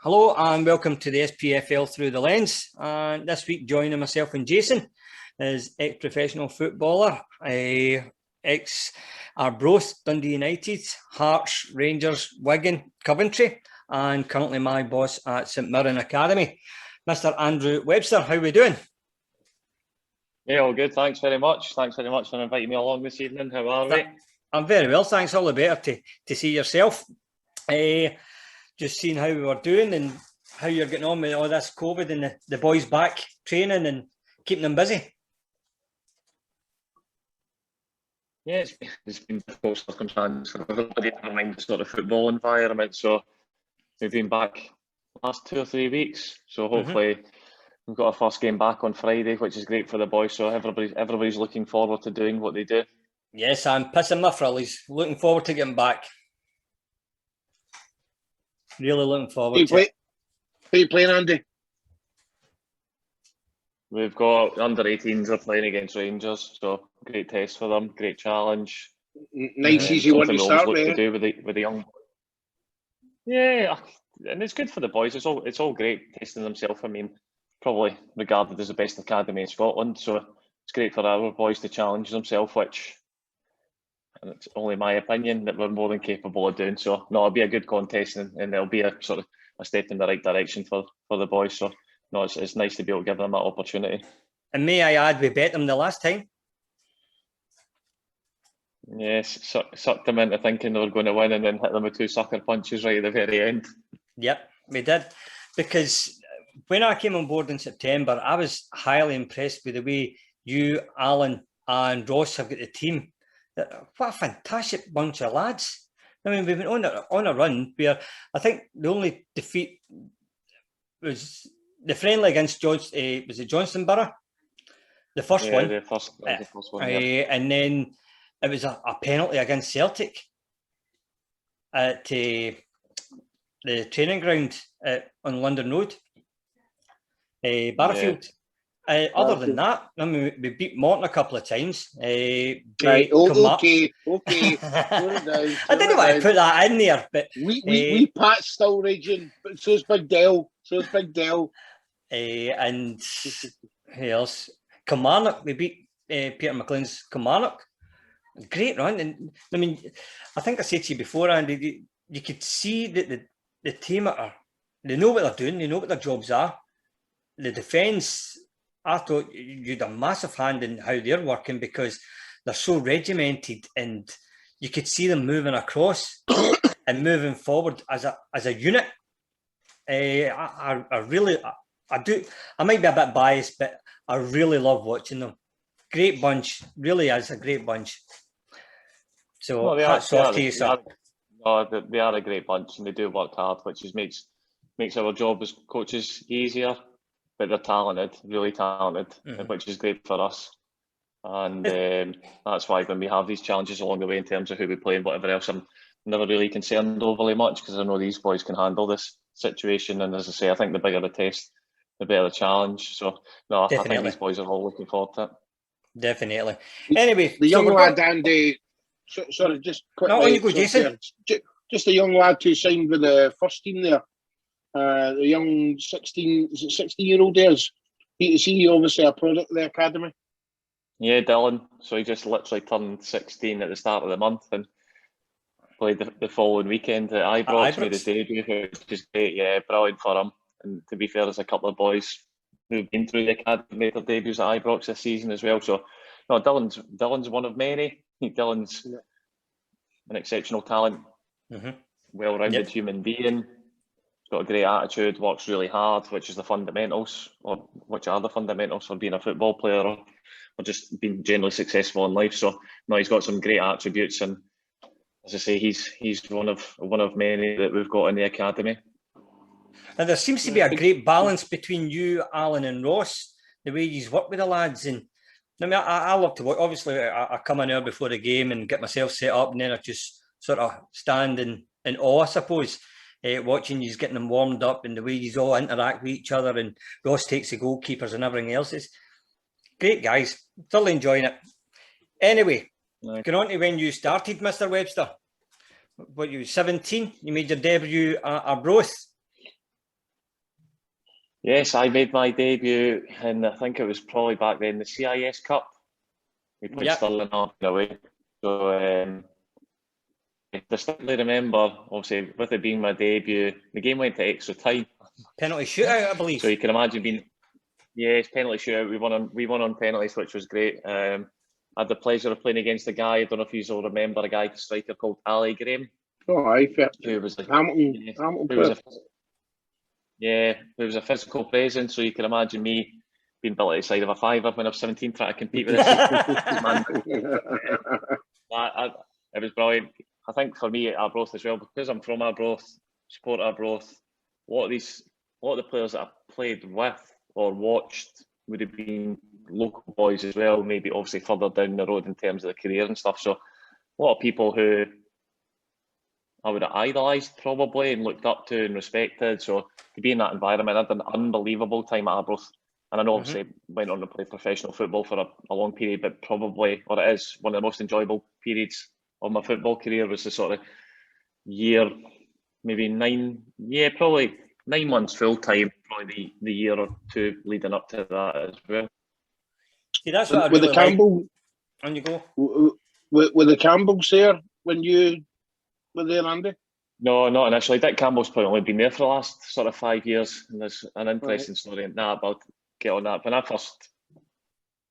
Hello and welcome to the SPFL Through the Lens. And this week joining myself and Jason is ex-professional footballer, ex-Arbroath, Dundee United, Hearts, Rangers, Wigan, Coventry, and currently my boss at St Mirren Academy, Mr Andy Webster. How are we doing? Yeah, all good. Thanks very much. Thanks very much for inviting me along this evening. How are we? I'm very well, thanks. All the better to see yourself. Just seeing how we were doing and how you're getting on with all this COVID and the boys back training and keeping them busy. Yeah, it's been difficult circumstances for everybody, never mind the sort of football environment. So we've been back last 2 or 3 weeks. So hopefully we've got our first game back on Friday, which is great for the boys. So everybody's looking forward to doing what they do. Yes, I'm pissing my frillies. Looking forward to getting back. Really looking forward to it. Who are you playing, Andy? We've got under 18s are playing against Rangers, so great test for them, great challenge. Nice, easy one to start with. To do with the young boys. Yeah, and it's good for the boys. It's all great testing themselves. I mean, probably regarded as the best academy in Scotland, so it's great for our boys to challenge themselves, which, and it's only my opinion, that we're more than capable of doing. So no, it'll be a good contest, and it'll be a sort of a step in the right direction for the boys. So no, it's nice to be able to give them that opportunity. And may I add, we bet them the last time. Yes, sucked them into thinking they were going to win and then hit them with 2 sucker punches right at the very end. Yep, we did. Because when I came on board in September, I was highly impressed with the way you, Alan and Ross have got the team. What a fantastic bunch of lads. I mean, we've been on a run where I think the only defeat was the friendly against was it Johnstonborough? The first one. The first one. Yeah. And then it was a penalty against Celtic at the training ground on London Road, Barrowfield. Other than that, I mean, we beat Morton a couple of times. Okay. I didn't want to put that in there, but we Pat's still raging, but so's Big Dell. And who else? Kilmarnock. We beat Peter McLean's Kilmarnock. Great run, and I mean, I think I said to you before, Andy, you could see that the team they know what they're doing. They know what their jobs are. The defence, I thought you'd a massive hand in how they're working because they're so regimented, and you could see them moving across and moving forward as a unit. I might be a bit biased, but I really love watching them. Great bunch, really is a great bunch. So hats off to you, sir. They are a great bunch, and they do work hard, which makes our job as coaches easier. But they're talented, really talented, which is great for us. And that's why when we have these challenges along the way in terms of who we play and whatever else, I'm never really concerned overly much because I know these boys can handle this situation. And as I say, I think the bigger the test, the better the challenge. So, no, I think these boys are all looking forward to it. Definitely. Anyway, the young lad, Andy, sorry, just quickly. No, you go, Jason. Just a young lad who signed with the first team there. The young 16-year-old there, is he obviously a product of the academy? Yeah, Dylan. So he just literally turned 16 at the start of the month and played the following weekend at Arbroath, made his debut, which is great. Yeah, brilliant for him. And to be fair, there's a couple of boys who've been through the academy, made their debuts at Ibrox this season as well. So, no, Dylan's one of many. Dylan's an exceptional talent, well-rounded human being. Got a great attitude, works really hard, which are the fundamentals for being a football player or just being generally successful in life. So no, he's got some great attributes, and as I say, he's one of many that we've got in the academy. And there seems to be a great balance between you, Alan, and Ross, the way you work with the lads. And I mean, I love to work. Obviously, I come an hour before the game and get myself set up, and then I just sort of stand in awe, I suppose. Watching you getting them warmed up and the way you all interact with each other, and Ross takes the goalkeepers and everything else. It's great, guys. Totally enjoying it. Anyway, going on to when you started, Mr. Webster. What, you were 17? You made your debut at Arbroath. Yes, I made my debut, and I think it was probably back then the CIS Cup. We played Stirling away. So I distinctly remember, obviously, with it being my debut, the game went to extra time. Penalty shootout, I believe. So you can imagine being, yes, penalty shootout. We won on penalties, which was great. I had the pleasure of playing against a guy. I don't know if you all remember a guy, striker called Ali Graham. Oh, aye, who was like Hamilton. Who was a physical presence. So you can imagine me being built outside of a fiver when I was 17, trying to compete with this man. It was brilliant. I think for me at Arbroath as well, because I'm from Arbroath, support Arbroath. A lot of the players that I played with or watched would have been local boys as well, maybe obviously further down the road in terms of the career and stuff. So a lot of people who I would have idolised probably and looked up to and respected. So to be in that environment, I had an unbelievable time at Arbroath. And I know obviously went on to play professional football for a long period, but probably, or it is one of the most enjoyable periods of my football career was the sort of year, maybe probably 9 months full time, probably the year or two leading up to that as well. See, that's what I really the Campbell, like. On you go. Were the Campbells there when you were there, Andy? No, not initially. Dick Campbell's probably only been there for the last sort of 5 years, and there's an interesting story in that, but I'll get on that. When I first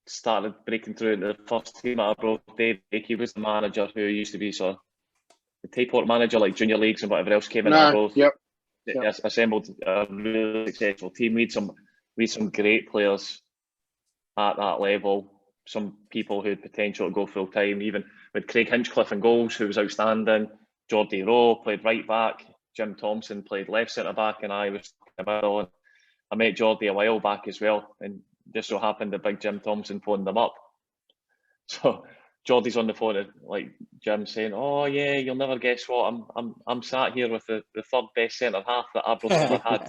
started breaking through into the first team at Arbroath, Dave Akey was the manager who used to be sort of the Tayport manager, like junior leagues and whatever else came in Arbroath. Yep. Assembled a really successful team. We had some great players at that level. Some people who had potential to go full time. Even with Craig Hinchcliffe in goals, who was outstanding. Geordie Rowe played right back. Jim Thompson played left centre back, and I was in the middle. And I met Geordie a while back as well, and just so happened that big Jim Thompson phoned them up. So Geordie's on the phone, and like Jim saying, "Oh yeah, you'll never guess what I'm sat here with the third best centre half that Arbroath ever had."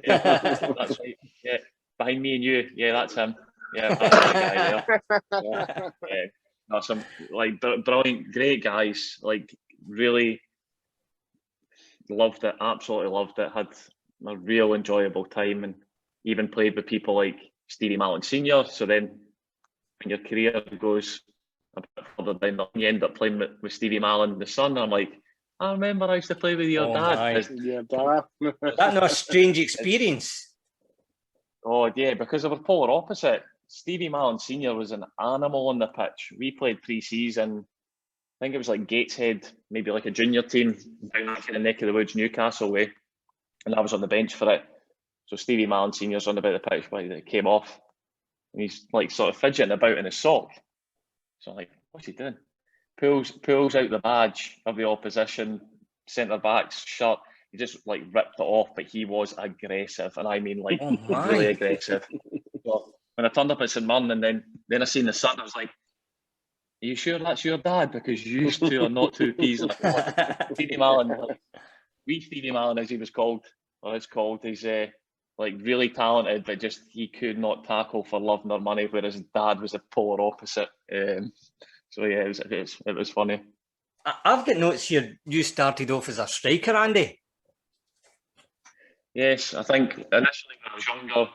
That's right. Yeah, behind me and you. Yeah, that's him. Yeah, that's the guy there. No, some like brilliant, great guys. Like really loved it. Absolutely loved it. Had a real enjoyable time, and even played with people like Stevie Mallon Senior. So then, when your career goes a bit further down, you end up playing with Stevie Mallon, the son. I'm like, I remember I used to play with your dad. Your dad. That's not a strange experience. Oh yeah, because they were polar opposite. Stevie Mallon Senior was an animal on the pitch. We played pre-season. I think it was like Gateshead, maybe like a junior team down that kind of neck of the woods, Newcastle way, and I was on the bench for it. So Stevie Mallon Senior's on the bit of the pitch, but it came off, and he's like sort of fidgeting about in his sock. So I'm like, what's he doing? Pulls out the badge of the opposition centre back's shirt. He just like ripped it off, but he was aggressive, and I mean like really aggressive. So when I turned up at St Mirren, and then I seen the son, I was like, "Are you sure that's your dad? Because you two are not two peas in a pod." Stevie Mallon, wee Stevie Mallon as he was called, or is called, he's like really talented, but just he could not tackle for love nor money, whereas his dad was the polar opposite. So yeah, it was funny. I've got notes here. You started off as a striker, Andy. Yes, I think initially when I was younger,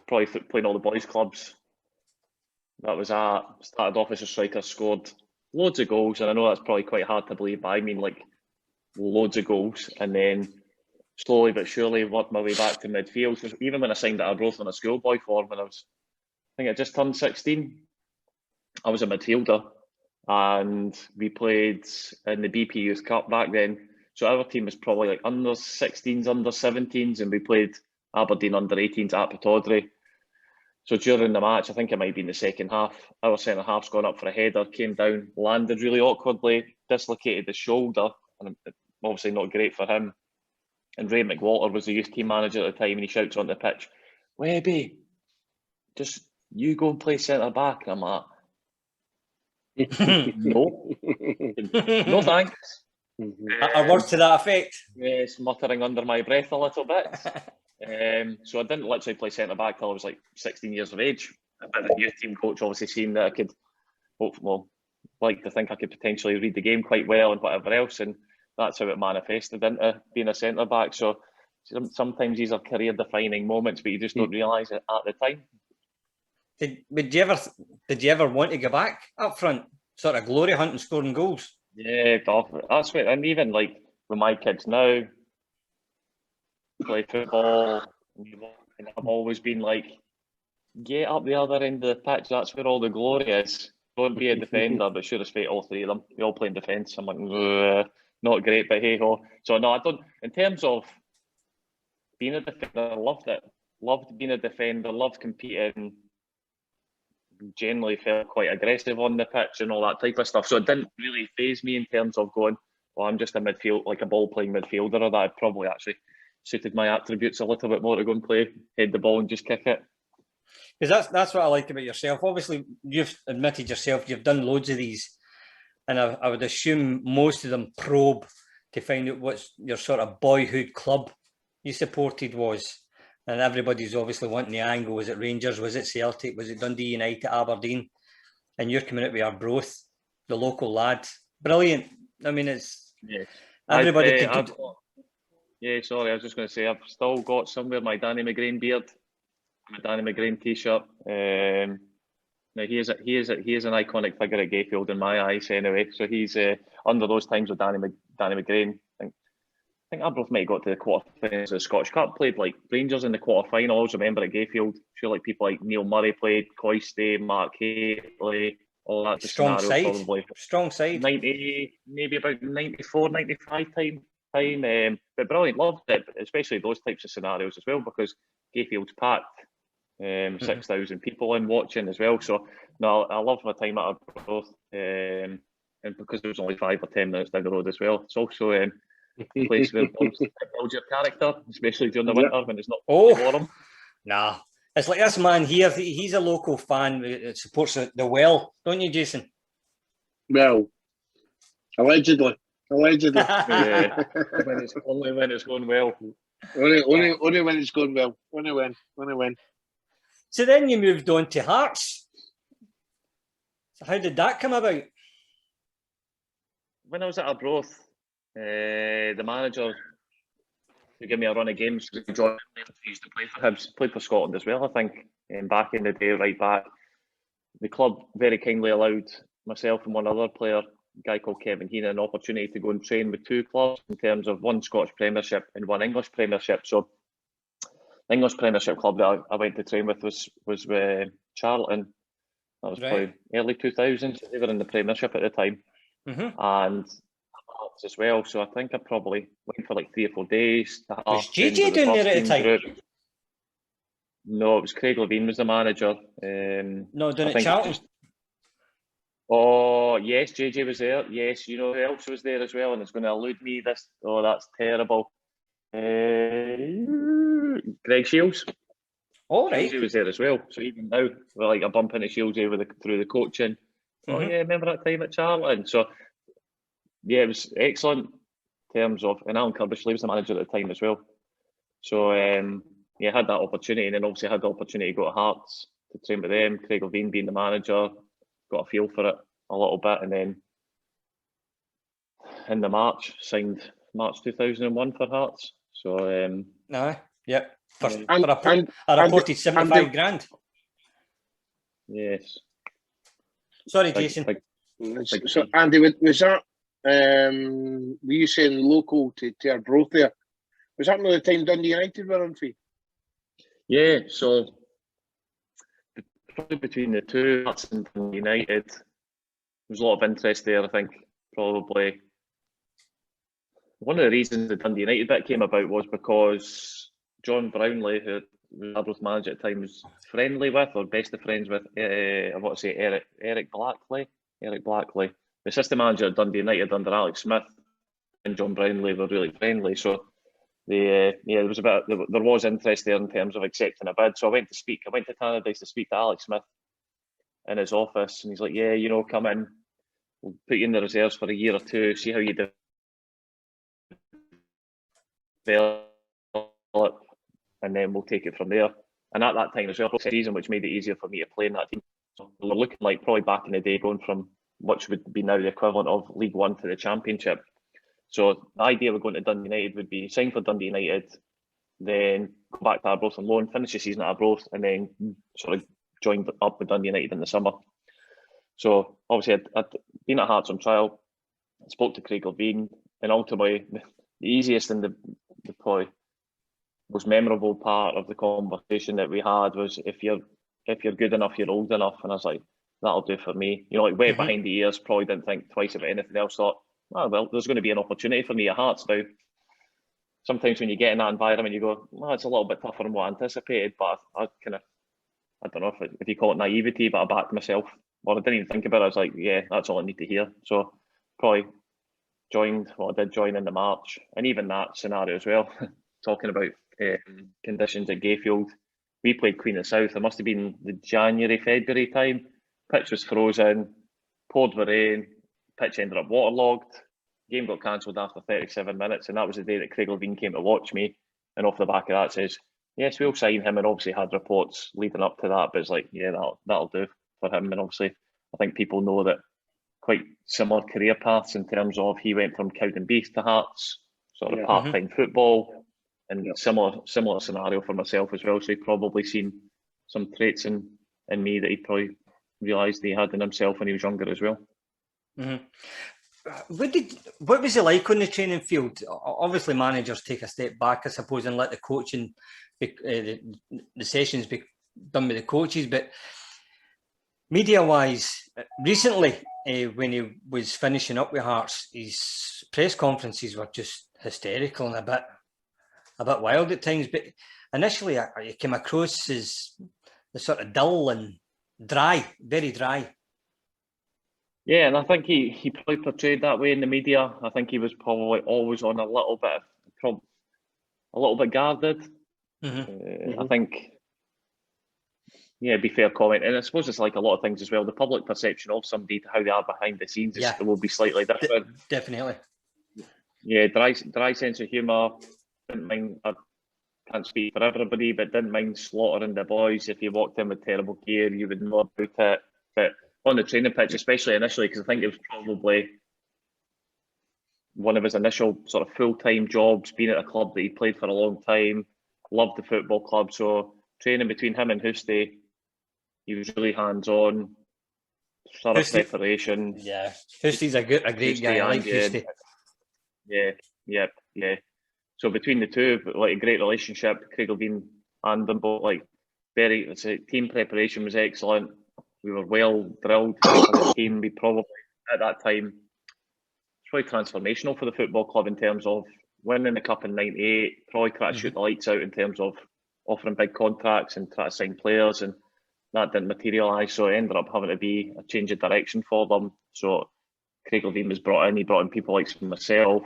probably playing all the boys' clubs. That was started off as a striker, scored loads of goals, and I know that's probably quite hard to believe, but I mean like loads of goals, and then slowly but surely worked my way back to midfield. So even when I signed at Arbroath on a schoolboy form, when I think I just turned 16, I was a midfielder, and we played in the BP Youth Cup back then. So our team was probably like under 16s, under 17s, and we played Aberdeen under 18s at Pataudry. So during the match, I think it might be in the second half, our centre half's gone up for a header, came down, landed really awkwardly, dislocated the shoulder, and obviously not great for him. And Ray McWalter was the youth team manager at the time, and he shouts on the pitch, "Webby, just you go and play centre back." And I'm like, no, no thanks. A word to that effect. Yes, muttering under my breath a little bit. So I didn't literally play centre back till I was like 16 years of age. But the youth team coach obviously seen that I could, like to think I could potentially read the game quite well and whatever else, and that's how it manifested into being a centre back. So sometimes these are career-defining moments, but you just don't realise it at the time. Did you ever want to go back up front, sort of glory hunting, scoring goals? Yeah, that's what, and even like with my kids now, play football, and I've always been like, get up the other end of the pitch. That's where all the glory is. Don't be a defender, but sure as fate, all three of them, they all play in defence. I'm like, not great, but hey ho. So no, I don't. In terms of being a defender, I loved it. Loved being a defender. Loved competing. Generally felt quite aggressive on the pitch and all that type of stuff. So it didn't really faze me in terms of going, well, I'm just a midfield, like a ball-playing midfielder, or that had probably actually suited my attributes a little bit more to go and play, head the ball and just kick it. Because that's what I like about yourself. Obviously, you've admitted yourself you've done loads of these, and I would assume most of them probe to find out what your sort of boyhood club you supported was. And everybody's obviously wanting the angle. Was it Rangers? Was it Celtic? Was it Dundee United, Aberdeen? And you're coming out with Arbroath, the local lad. Brilliant. I mean, it's... Yes. Everybody yeah, sorry, I was just going to say, I've still got somewhere my Danny McGrain beard, my Danny McGrain t-shirt. Now, he is an iconic figure at Gayfield in my eyes anyway. So he's under those times with Danny McGrain. I think Arbroath might have got to the quarterfinals of the Scottish Cup, played like Rangers in the quarterfinal. I always remember at Gayfield, I feel like people like Neil Murray played, Coisty, Mark Haley, all that. Strong side. Probably. Strong side. 90, maybe about 94, 95 time. But brilliant, loved it, especially those types of scenarios as well, because Gayfield's packed, 6,000 people in watching as well. So no, I loved my time at Arbroath, and because it was only 5 or 10 minutes down the road as well. It's also a place where builds your character, especially during the winter when it's not warm. Nah, it's like this man here. He's a local fan that supports the Well, don't you, Jason? Well, allegedly. Yeah. Only when it's going well. Only when it's going well. Only when. So then you moved on to Hearts. So how did that come about? When I was at Arbroath, the manager to give me a run of games. John used to play for Hibs, played for Scotland as well, I think, back in the day, right back. The club very kindly allowed myself and one other player, a guy called Kevin Heenan, an opportunity to go and train with 2 clubs in terms of 1 Scottish Premiership and 1 English Premiership. So the English Premiership club that I went to train with was Charlton. That was probably early 2000s. They were in the Premiership at the time. And as well, so I think I probably went for like 3 or 4 days. Was JJ down there at the time? Group. No, it was Craig Levine was the manager. No, down at Charlton. Oh yes, JJ was there. Yes, you know who else was there as well, and it's going to elude me. That's terrible. Greg Shields. All right, he was there as well. So even now, we're like a bump into Shields through the coaching. Oh yeah, remember that time at Charlton? So. Yeah, it was excellent in terms of, and Alan Kirbishley was the manager at the time as well. So, yeah, I had that opportunity, and then obviously I had the opportunity to go to Hearts to train with them, Craig Levine being the manager, got a feel for it a little bit, and then in the March 2001 for Hearts. So, I reported 75 grand. Yes. Sorry, Jason. So, Andy, was that, were you saying local to Arbroath there? Was that another time Dundee United were on fee? Yeah, so probably between the two, Hearts and Dundee United, there was a lot of interest there. I think probably one of the reasons the Dundee United bit came about was because John Brownlee, who was Arbroath manager at the time, was friendly with, or best of friends with, I want to say Eric Blackley. The assistant manager at Dundee United under Alex Smith and John Brownlee were really friendly. So there was interest there in terms of accepting a bid. So I went to Tannadice to speak to Alex Smith in his office, and he's like, yeah, come in, we'll put you in the reserves for a year or 2, see how you develop, and then we'll take it from there. And at that time as well, it was a season which made it easier for me to play in that team. So we were looking like probably back in the day going from which would be now the equivalent of League One to the Championship. So the idea of going to Dundee United would be sign for Dundee United, then go back to Arbroath on loan, finish the season at Arbroath, and then sort of joined up with Dundee United in the summer. So obviously I'd been at Hearts on trial, spoke to Craig Levine, and ultimately the easiest and the probably most memorable part of the conversation that we had was, if you're good enough, you're old enough. And I was like, that'll do for me. You know, like wet behind the ears, probably didn't think twice about anything else. Thought, oh, well, there's going to be an opportunity for me at Hearts now. Sometimes when you get in that environment, you go, well, it's a little bit tougher than what I anticipated. But I don't know if you call it naivety, but I backed myself. Well, I didn't even think about it. I was like, yeah, that's all I need to hear. So probably joined, I did join in the March. And even that scenario as well, talking about conditions at Gayfield. We played Queen of the South. It must have been the January, February time. Pitch was frozen, poured with rain, pitch ended up waterlogged. Game got cancelled after 37 minutes, and that was the day that Craig Levine came to watch me. And off the back of that says, yes, we'll sign him, and obviously had reports leading up to that, but it's like, yeah, that'll do for him. And obviously, I think people know that quite similar career paths in terms of he went from Cowdenbeath to Hearts, sort of part-time football, and similar scenario for myself as well. So he'd probably seen some traits in me that he probably realised he had in himself when he was younger as well. What was it like on the training field? Obviously, managers take a step back, I suppose, and let the coaching, the sessions be done with the coaches. But media-wise, recently, when he was finishing up with Hearts, his press conferences were just hysterical and a bit wild at times. But initially, he came across as the sort of dull and dry, very dry. Yeah, and I think he probably portrayed that way in the media. I think he was probably always on a little bit guarded. I think, yeah, be fair comment. And I suppose it's like a lot of things as well. The public perception of somebody to how they are behind the scenes will be slightly different. Definitely. Yeah, dry sense of humour. Didn't mind. I can't speak for everybody, but didn't mind slaughtering the boys. If you walked in with terrible gear, you would know about it. But on the training pitch, especially initially, because I think it was probably one of his initial sort of full-time jobs, being at a club that he played for a long time, loved the football club. So training between him and Hoosty, he was really hands-on, sort of preparation. Yeah, Hoosty's a great guy. I like Hoosty. Yeah. So between the two, like a great relationship. Craig Levine and them both, like team preparation was excellent. We were well drilled as a team. We probably, at that time, it's probably transformational for the football club in terms of winning the cup in '98, probably try to shoot the lights out in terms of offering big contracts and try to sign players, and that didn't materialise. So it ended up having to be a change of direction for them. So Craig Levine was brought in. He brought in people like myself,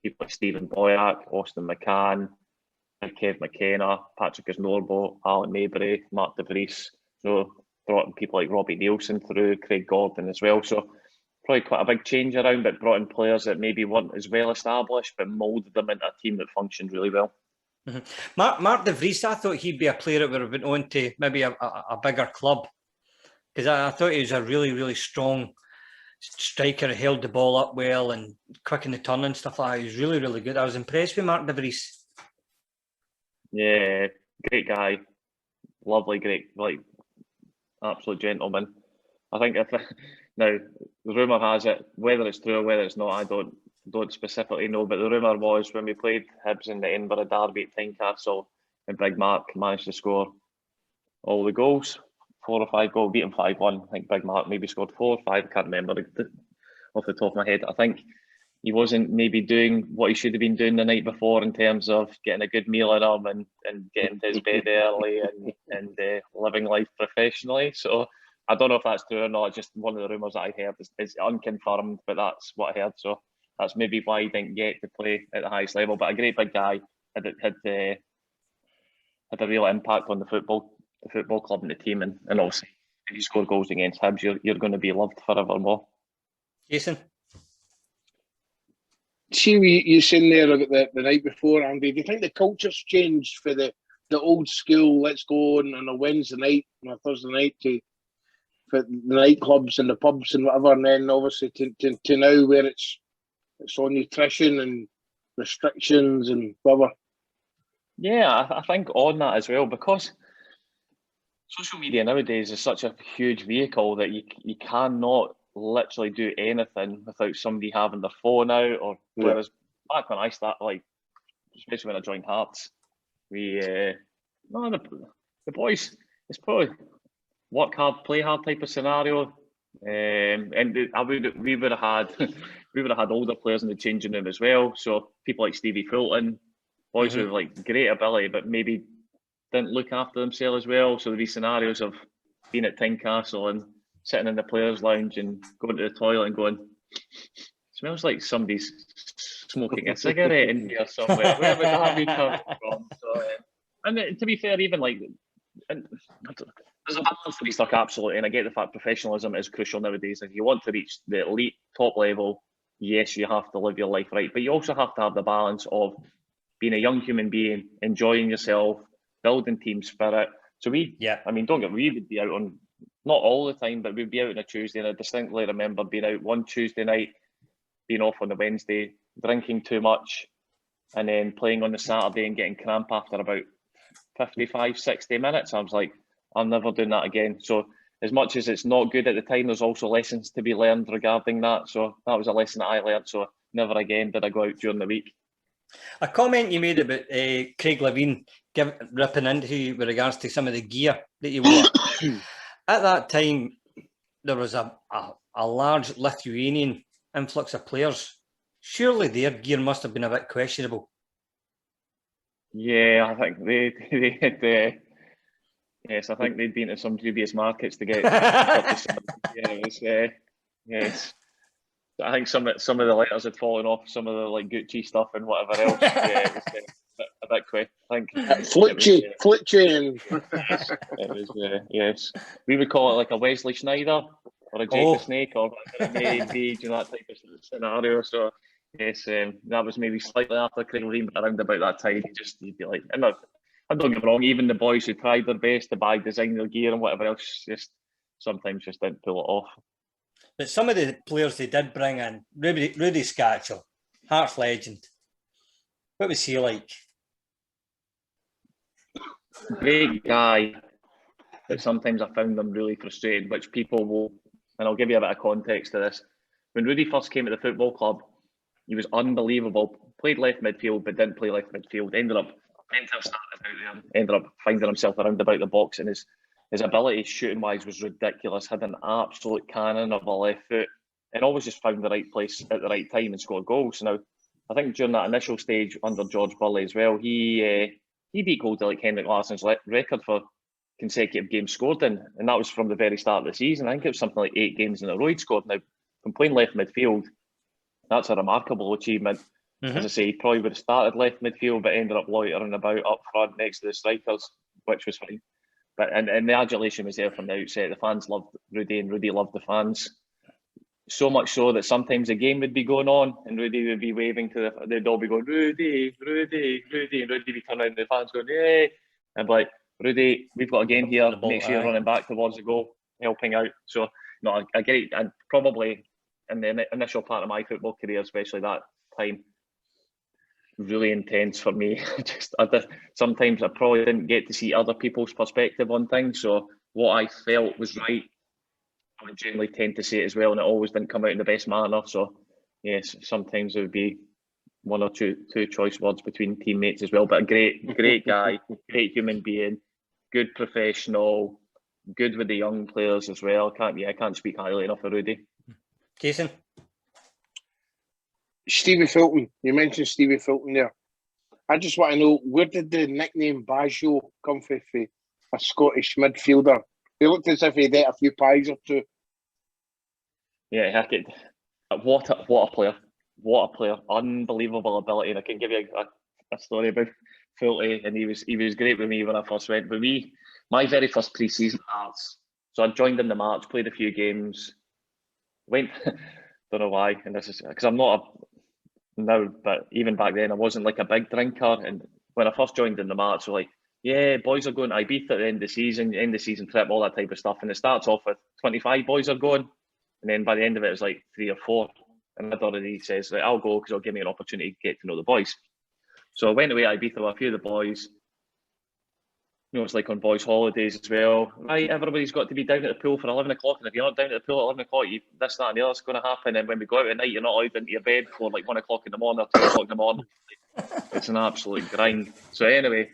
people like Stephen Boyack, Austin McCann, Kev McKenna, Patrick Isnorbo, Alan Maybury, Mark De Vries. So brought in people like Robbie Nielsen through, Craig Gordon as well. So probably quite a big change around, but brought in players that maybe weren't as well established, but moulded them into a team that functioned really well. Mark De Vries, I thought he'd be a player that would have been on to maybe a bigger club, because I thought he was a really, really strong striker, held the ball up well and quick in the turn and stuff like that. He was really, really good. I was impressed with Mark De Vries. Yeah, great guy. Lovely, great, like, absolute gentleman. I think now the rumour has it, whether it's true or whether it's not, I don't specifically know, but the rumour was when we played Hibs in the Edinburgh Derby at Tynecastle, and Big Mark managed to score all the goals, 4 or 5 goals, beat him 5-1. I think Big Mark maybe scored 4 or 5, I can't remember off the top of my head. I think he wasn't maybe doing what he should have been doing the night before in terms of getting a good meal in him and getting to his bed early and living life professionally. So I don't know if that's true or not. Just one of the rumours that I heard is unconfirmed, but that's what I heard. So that's maybe why he didn't get to play at the highest level. But a great big guy, had a real impact on the football club and the team. And obviously, if you score goals against Hibs, you're going to be loved forevermore. Jason? See, you saying there about the night before, Andy, do you think the culture's changed for the old school, let's go on a Wednesday night, on a Thursday night, for the nightclubs and the pubs and whatever, and then obviously to now where it's on nutrition and restrictions and whatever? Yeah, I think on that as well, because social media nowadays is such a huge vehicle that you cannot literally do anything without somebody having their phone out. Or whereas back when I started, like especially when I joined Hearts, we no the boys, it's probably work hard, play hard type of scenario. And we would have had we would have had older players in the changing room as well. So people like Stevie Fulton, boys with like great ability, but maybe didn't look after themselves as well. So these scenarios of being at Tynecastle and sitting in the players' lounge and going to the toilet and going, smells like somebody's smoking a cigarette in here somewhere. Where would that be coming from? So, and to be fair, even like, and there's a balance to be stuck absolutely, and I get the fact professionalism is crucial nowadays. If you want to reach the elite top level, yes, you have to live your life right, but you also have to have the balance of being a young human being, enjoying yourself, building team spirit. So I mean, we would be out on, not all the time, but we'd be out on a Tuesday, and I distinctly remember being out one Tuesday night, being off on the Wednesday, drinking too much, and then playing on the Saturday and getting cramp after about 55, 60 minutes. I was like, I'm never doing that again. So as much as it's not good at the time, there's also lessons to be learned regarding that. So that was a lesson that I learned. So never again did I go out during the week. A comment you made about Craig Levine ripping into you with regards to some of the gear that you wore. At that time, there was a large Lithuanian influx of players. Surely their gear must have been a bit questionable. Yeah, I think they had. Yes, I think they'd been to some dubious markets to get. Yes. I think some of the letters had fallen off, some of the like Gucci stuff and whatever else. Yeah, it was a bit quick. I think Flitchy. It was, yes. We would call it like a Wesley Schneider or a Jake the Snake or whatever it may be, that type of scenario. So yes, that was maybe slightly after Craig Levine, but around about that time, you'd be like, and don't get me wrong, even the boys who tried their best to buy designer gear and whatever else, sometimes just didn't pull it off. But some of the players they did bring in, Rudy Scatchell, Hearts legend. What was he like? Great guy, but sometimes I found them really frustrated, which people will, and I'll give you a bit of context to this. When Rudy first came to the football club, he was unbelievable. Played left midfield, but didn't play left midfield. Ended up finding himself around about the box, and his ability shooting wise was ridiculous. Had an absolute cannon of a left foot, and always just found the right place at the right time and scored goals. Now, I think during that initial stage under George Burley as well, he beat goals like Henrik Larsson's record for consecutive games scored in, and that was from the very start of the season. I think it was something like 8 games in a row he'd scored. Now, from playing left midfield, that's a remarkable achievement. As I say, he probably would have started left midfield, but ended up loitering about up front next to the strikers, which was fine. But and the adulation was there from the outset. The fans loved Rudy, and Rudy loved the fans. So much so that sometimes a game would be going on, and Rudy would be waving to they'd all be going, Rudy, Rudy, Rudy, and Rudy would be turning around and the fans going, hey. And be like, Rudy, we've got a game here. Make sure you're running back towards the goal, helping out. So, no, I get it. And probably in the initial part of my football career, especially that time, really intense for me. Sometimes I probably didn't get to see other people's perspective on things. So what I felt was right, I would generally tend to say it as well, and it always didn't come out in the best manner. So yes, sometimes it would be one or two choice words between teammates as well. But a great guy, great human being, good professional, good with the young players as well. I can't speak highly enough of Rudy. Jason? Stevie Fulton. You mentioned Stevie Fulton there. I just want to know, where did the nickname Baggio come from for a Scottish midfielder? He looked as if he'd ate a few pies or two. Yeah, what a player. What a player. Unbelievable ability. And I can give you a story about Fulton, and he was great with me when I first went. But my very first pre-season Hearts. So I joined in the March, played a few games, went, don't know why, and this is because I'm not now, but even back then I wasn't like a big drinker. And when I first joined in the March, we're like, yeah, boys are going to Ibiza at the end of the season trip, all that type of stuff. And it starts off with 25 boys are going, and then by the end of it, it's like 3 or 4. And I'd already says, like, I'll go because it'll give me an opportunity to get to know the boys. So I went away to Ibiza with a few of the boys. You know, it's like on boys' holidays as well. Right, everybody's got to be down at the pool for 11 o'clock, and if you're not down at the pool at 11 o'clock, this, that, and the other's going to happen. And when we go out at night, you're not allowed into your bed for like 1 o'clock in the morning or 2 o'clock in the morning. It's an absolute grind. So anyway,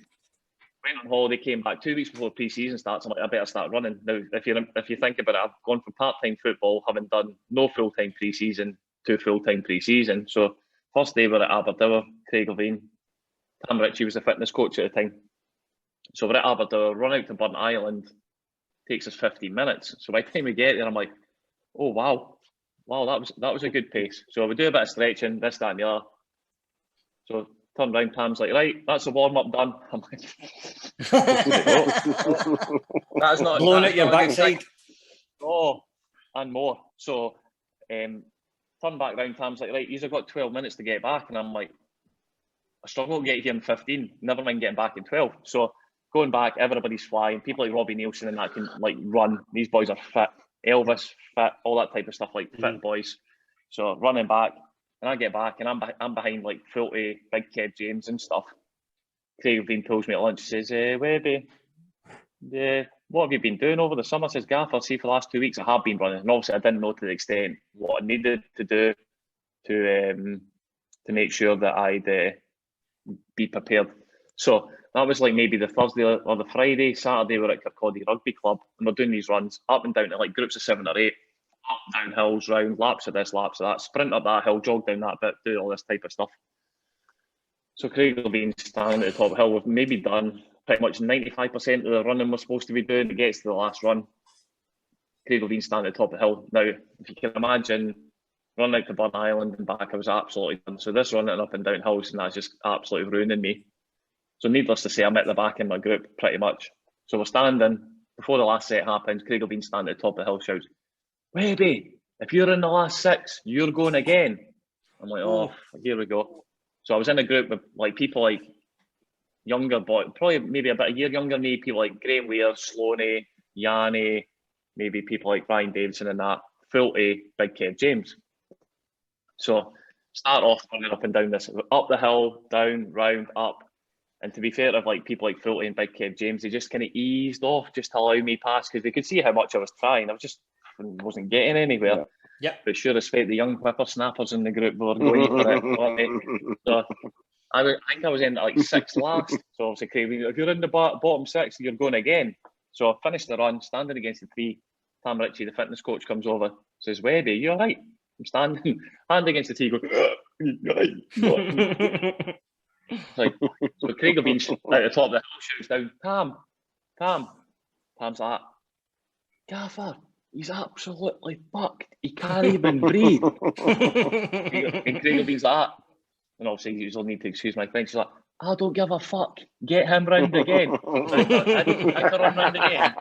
went on holiday, came back 2 weeks before pre-season starts. I'm like, I better start running now. If you think about it, I've gone from part-time football, having done no full-time pre-season, to full-time pre-season. So first day we're at Arbroath, Craig Levine, Tam Ritchie was the fitness coach at the time. So we're at Arbroath, run out to Burnt Island, takes us 15 minutes. So by the time we get there, I'm like, oh wow, that was a good pace. So we do a bit of stretching, this, that, and the other. So turn around, Tam's like, right, that's the warm up done. I'm like, that's not blowing at your backside. Oh, and more. So turn back round, Tam's like, right, you've got 12 minutes to get back, and I'm like, I struggle to get here in 15. Never mind getting back in 12. So going back, everybody's flying. People like Robbie Nielsen and that can like run. These boys are fit. Elvis fit, all that type of stuff, like fit boys. So running back, and I get back, and I'm behind like Filthy, Big Kev James and stuff. Craig Bean pulls me at lunch. Says, Webby, what have you been doing over the summer? Says, Gaffer, see, for the last 2 weeks I have been running, and obviously I didn't know to the extent what I needed to do to make sure that I'd be prepared. So that was like maybe the Thursday or the Friday. Saturday we're at Kirkcaldy Rugby Club, and we're doing these runs up and down to like groups of 7 or 8, up down hills, round, laps of this, laps of that, sprint up that hill, jog down that bit, do all this type of stuff. So Craig will be standing at the top of the hill. We've maybe done pretty much 95% of the running we're supposed to be doing. It gets to the last run. Craig will be standing at the top of the hill. Now, if you can imagine, running out to Burnt Island and back, I was absolutely done. So this running up and down hills, and that's just absolutely ruining me. So needless to say, I'm at the back in my group pretty much. So we're standing, before the last set happens, Craig will be standing at the top of the hill, shouts, Webby, if you're in the last 6, you're going again. I'm like, oh, here we go. So I was in a group with like people like younger boys, probably maybe about a year younger than me, people like Graham Weir, Sloaney, Yanni, maybe people like Brian Davidson and that, Filthy, Big Kev James. So start off running up and down this, up the hill, down, round, up. And to be fair to like people like Filthy and Big Kev James, they just kind of eased off just to allow me past because they could see how much I was trying. I wasn't getting anywhere. Yeah. But sure respect the young whippersnappers in the group were going for it. So I think I was in like 6th last. So obviously, Craig, if you're in the bottom 6, you're going again. So I finished the run, standing against the tree. Tam Ritchie, the fitness coach, comes over, says, Webby, you all right? I'm standing, hand against the tree, going, like, so Craig will be at the top of the hill, shoots down, Tam. Tam's like, Gaffer, he's absolutely fucked. He can't even breathe. And Craig will be like, and obviously you'll need to excuse my French. He's like, I don't give a fuck. Get him round again. I can run round again.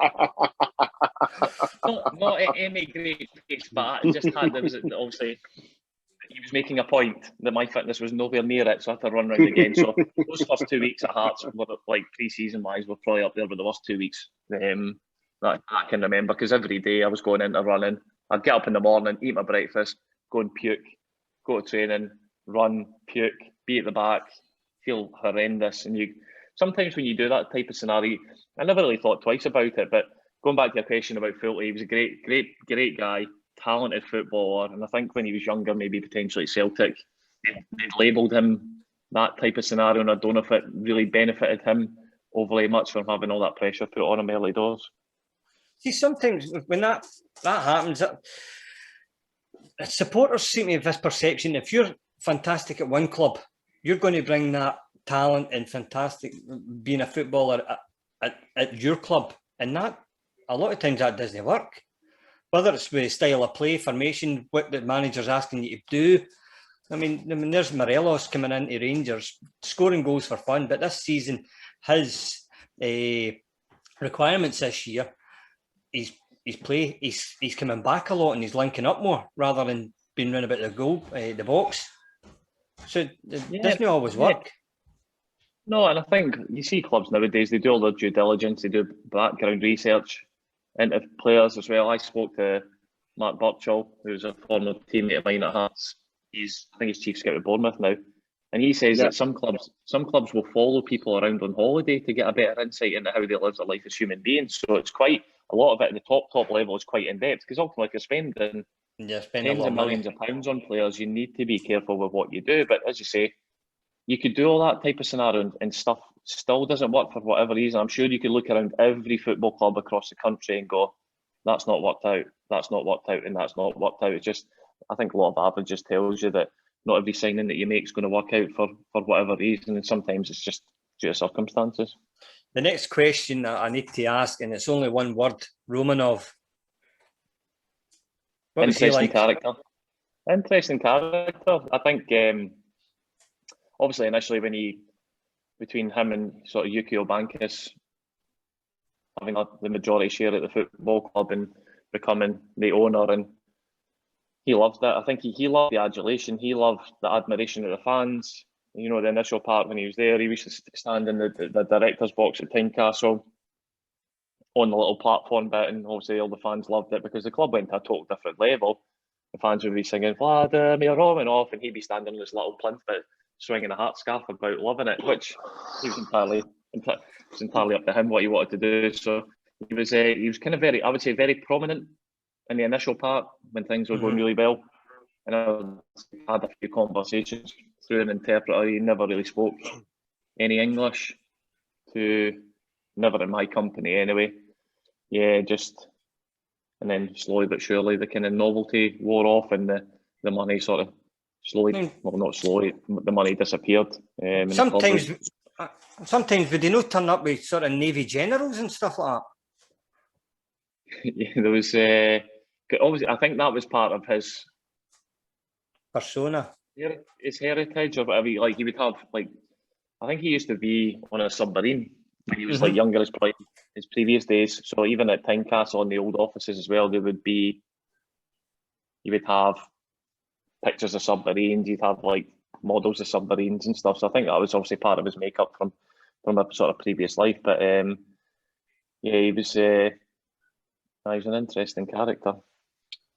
Not at any great pace, but I just had, there was obviously, he was making a point that my fitness was nowhere near it, so I had to run round again. So those first 2 weeks at Hearts were like pre-season wise, were probably up there with the worst 2 weeks that I can remember, because every day I was going into running. I'd get up in the morning, eat my breakfast, go and puke, go to training, run, puke, be at the back, feel horrendous. And sometimes when you do that type of scenario, I never really thought twice about it, but going back to your question about Filthy, he was a great guy, talented footballer, and I think when he was younger, maybe potentially at Celtic, they'd labelled him that type of scenario, and I don't know if it really benefited him overly much from having all that pressure put on him early doors. See, sometimes when that happens, supporters seem to have this perception: if you're fantastic at one club, you're going to bring that talent and fantastic being a footballer at your club, and that a lot of times that doesn't work. Whether it's with style of play, formation, what the manager's asking you to do. I mean, there's Morelos coming into Rangers, scoring goals for fun, but this season, his requirements this year, he's coming back a lot and he's linking up more rather than being run about the box. So it doesn't always work. No, and I think you see clubs nowadays, they do all their due diligence, they do background research into players as well. I spoke to Mark Birchall, who's a former teammate of mine at Hearts. I think he's chief scout at Bournemouth now. And he says that some clubs will follow people around on holiday to get a better insight into how they live their life as human beings. So it's quite a lot of it at the top level is quite in depth, because ultimately, if you're spending tens of millions of pounds on players, you need to be careful with what you do. But as you say, you could do all that type of scenario and stuff still doesn't work for whatever reason. I'm sure you could look around every football club across the country and go, that's not worked out, that's not worked out, and that's not worked out. It's just, I think a lot of averages tells you that not every signing that you make is going to work out for whatever reason, and sometimes it's just due to circumstances. The next question that I need to ask, and it's only one word, Romanov. What was he like? Interesting character. I think obviously initially between him and sort of Yukio Bankis having the majority share at the football club and becoming the owner, and he loved it. I think he loved the adulation. He loved the admiration of the fans. You know, the initial part when he was there, he used to stand in the director's box at Tynecastle on the little platform bit, and obviously all the fans loved it because the club went to a total different level. The fans would be singing Vladimir Romanov, and he'd be standing on this little plinth bit, swinging a hat scarf about, loving it, which he was entirely up to him what he wanted to do. So he was kind of very, I would say, very prominent in the initial part when things were going really well. And I had a few conversations through an interpreter. He never really spoke any English, never in my company anyway. Yeah, and then slowly but surely the kind of novelty wore off, and the money sort of slowly, well, not slowly, the money disappeared. Sometimes would they not turn up with sort of Navy generals and stuff like that? Yeah, there was obviously, I think that was part of his persona, his heritage, or whatever. Like, he would have, like, I think he used to be on a submarine when he was like younger, his previous days. So even at Tynecastle in the old offices as well, he would have pictures of submarines. He'd have like models of submarines and stuff. So I think that was obviously part of his makeup from a sort of previous life. But yeah, he was an interesting character.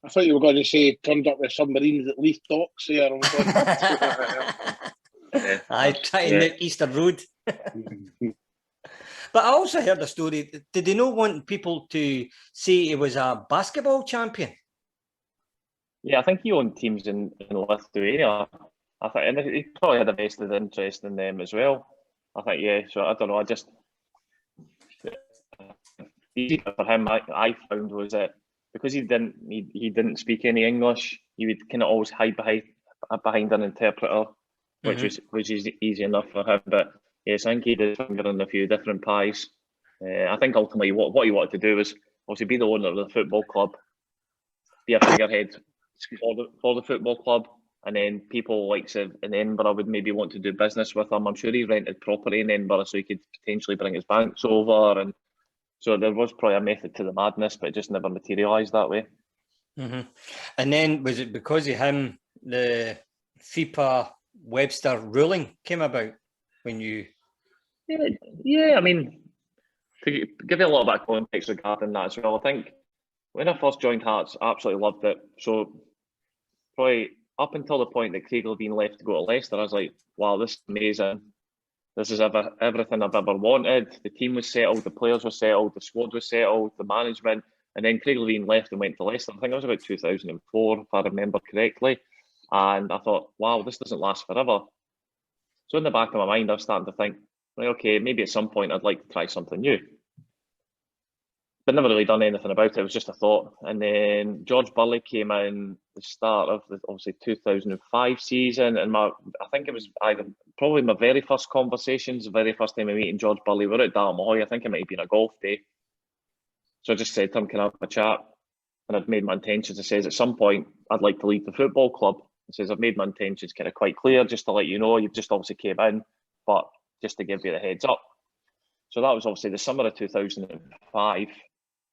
I thought you were going to say turned up with submarines at Leith Docks there. I try to nick Easter Road. But I also heard a story. Did they not want people to say he was a basketball champion? Yeah, I think he owned teams in Lithuania. I think, and he probably had a vested interest in them as well. I think, yeah. So I don't know. Easy for him, I found, was that because he didn't speak any English, he would kind of always hide behind an interpreter, which is easy enough for him. But yes, I think he did finger in a few different pies. I think ultimately what he wanted to do was obviously be the owner of the football club, be a figurehead for the football club, and then people like in Edinburgh would maybe want to do business with him. I'm sure he rented property in Edinburgh so he could potentially bring his banks over, and so there was probably a method to the madness, but it just never materialised that way. And then was it because of him the FIFA Webster ruling came about when you? Yeah, I mean, to give you a little bit of context regarding that as well, I think when I first joined Hearts, I absolutely loved it. So probably up until the point that Craig Levein left to go to Leicester, I was like, wow, this is amazing. This is everything I've ever wanted. The team was settled, the players were settled, the squad was settled, the management. And then Craig Levein left and went to Leicester. I think it was about 2004, if I remember correctly. And I thought, wow, this doesn't last forever. So in the back of my mind, I was starting to think, right, okay, maybe at some point I'd like to try something new. But never really done anything about it. It was just a thought. And then George Burley came in the start of the obviously 2005 season, and I think it was probably my very first conversations, the very first time I meeting George Burley. We were at Dalmahoy. I think it might have been a golf day. So I just said to him, can I have a chat? And I'd made my intentions. I says, at some point, I'd like to leave the football club. I says, I've made my intentions kind of quite clear, just to let you know. You've just obviously came in, but just to give you the heads up. So that was obviously the summer of 2005.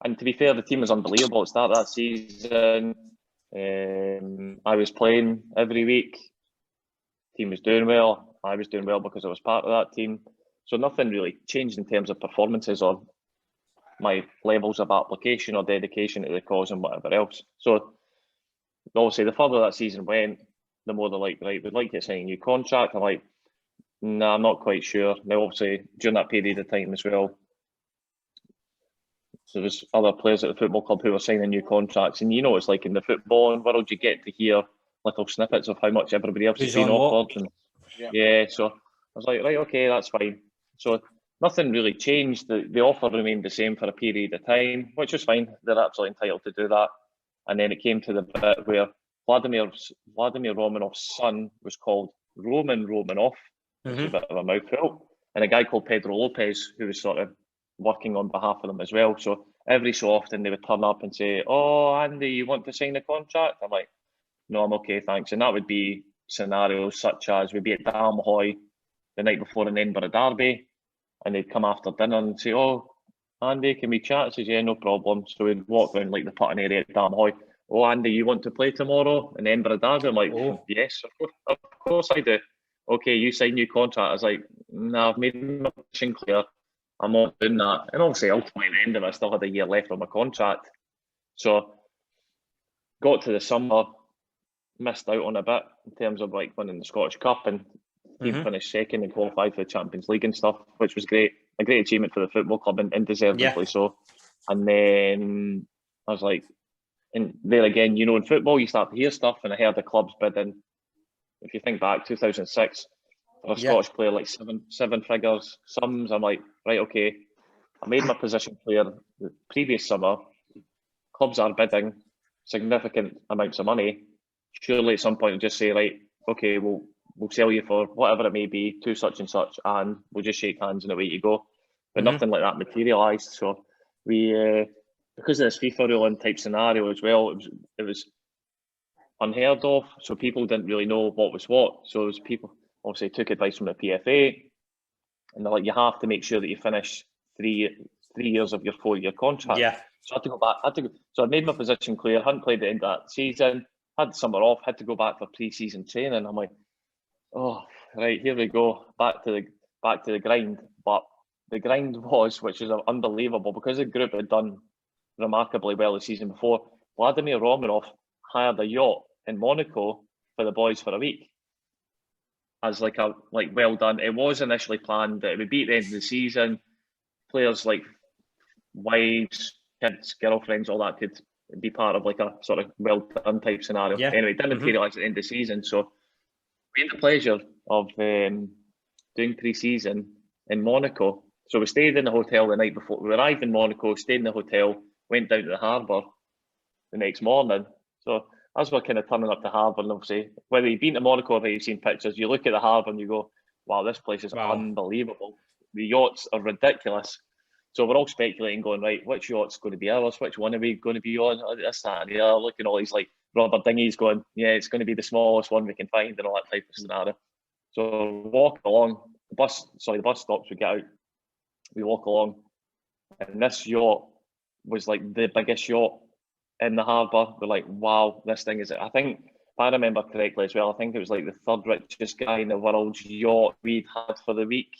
And to be fair, the team was unbelievable at the start of that season. I was playing every week. The team was doing well. I was doing well because I was part of that team. So nothing really changed in terms of performances or my levels of application or dedication to the cause and whatever else. So obviously the further that season went, the more they're like, right, we'd like to sign a new contract. I'm like, No, I'm not quite sure. Now, obviously, during that period of time as well, there was other players at the football club who were signing new contracts, and it's like in the footballing world, you get to hear little snippets of how much everybody else has been offered, and so I was like, right, okay, that's fine. So nothing really changed. The offer remained the same for a period of time, which was fine. They're absolutely entitled to do that. And then it came to the bit where Vladimir Romanov's son was called Roman Romanov, which is a bit of a mouthful, and a guy called Pedro Lopez, who was sort of working on behalf of them as well. So every so often they would turn up and say, "Oh, Andy, you want to sign a contract?" I'm like, "No, I'm okay, thanks." And that would be scenarios such as we'd be at Dalmahoy the night before an Edinburgh derby, and they'd come after dinner and say, "Oh, Andy, can we chat?" I says, "Yeah, no problem." So we'd walk around like the putting area at Dalmahoy. "Oh, Andy, you want to play tomorrow in Edinburgh derby?" I'm like, "Yes, of course I do." "Okay, you sign new contract." I was like, "No, I've made my position clear. I'm not doing that." And obviously, ultimately, at the end of it, I still had a year left on my contract. So, got to the summer, missed out on a bit in terms of like winning the Scottish Cup, and team finished second and qualified for the Champions League and stuff, which was great. A great achievement for the football club, and deservedly so. And then I was like, and there again, in football, you start to hear stuff, and I heard the clubs bidding. If you think back, 2006, for a Scottish player, like seven figures sums. I'm like, right, okay. I made my position clear the previous summer. Clubs are bidding significant amounts of money. Surely at some point we'll just say, right, okay, we'll sell you for whatever it may be to such and such, and we'll just shake hands and away you go. But nothing like that materialised. So we, because of this FIFA ruling type scenario as well, it was unheard of. So people didn't really know what was what. So it was people obviously took advice from the PFA, and they're like, you have to make sure that you finish 3 years of your 4-year contract. Yeah. So I had to go back. So I made my position clear. Hadn't played the end of that season. Had the summer off. Had to go back for pre-season training. I'm like, oh, right, here we go. Back to the grind. But the grind was, which is unbelievable, because the group had done remarkably well the season before. Vladimir Romanov hired a yacht in Monaco for the boys for a week. As like well done. It was initially planned that it would be at the end of the season. Players like wives, kids, girlfriends, all that could be part of like a sort of well done type scenario. Yeah. Anyway, it didn't materialise at the end of the season. So we had the pleasure of doing pre-season in Monaco. So we stayed in the hotel the night before. We arrived in Monaco, stayed in the hotel, went down to the harbour the next morning. So as we're kind of turning up to harbour, and obviously, whether you've been to Monaco or you've seen pictures, you look at the harbour and you go, wow, this place is unbelievable. The yachts are ridiculous. So we're all speculating, going, right, which yacht's going to be ours? Which one are we going to be on? This, that, and the other. Looking at all these like rubber dinghies, going, yeah, it's going to be the smallest one we can find, and all that type of scenario. So walk along, the bus stops, we get out, we walk along, and this yacht was like the biggest yacht in the harbour. We're like, wow, this thing is, I think, if I remember correctly as well, I think it was like the third richest guy in the world's yacht we'd had for the week.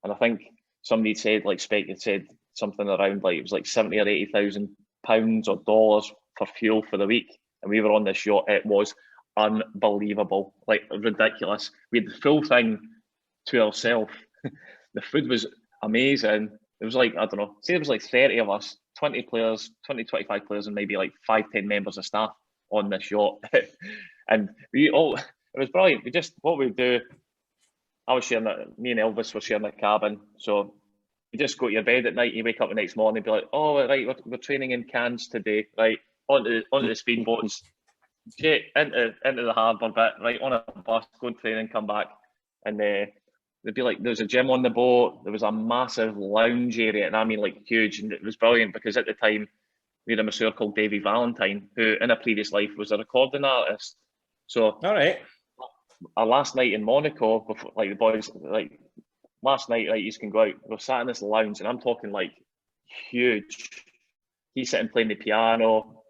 And I think somebody said, like Spec had said something around like it was like 70 or 80,000 pounds or dollars for fuel for the week. And we were on this yacht. It was unbelievable, like ridiculous. We had the full thing to ourselves. The food was amazing. It was like, I don't know, say there was like 30 of us, 20 players, 20, 25 players, and maybe like 5-10 members of staff on this yacht. And it was brilliant. What we do, I was sharing that, me and Elvis were sharing a cabin. So you just go to your bed at night, you wake up the next morning and be like, oh, right, we're training in Cairns today, right? Onto the speedboats, into the harbour bit, right, on a bus, go and train and come back. And there'd be like, there was a gym on the boat, there was a massive lounge area, and I mean like huge, and it was brilliant because at the time we had a masseur called Davey Valentine, who in a previous life was a recording artist. So all right, our last night in Monaco, before, like the boys, like last night, like you can go out, we're sat in this lounge, and I'm talking like huge. He's sitting playing the piano,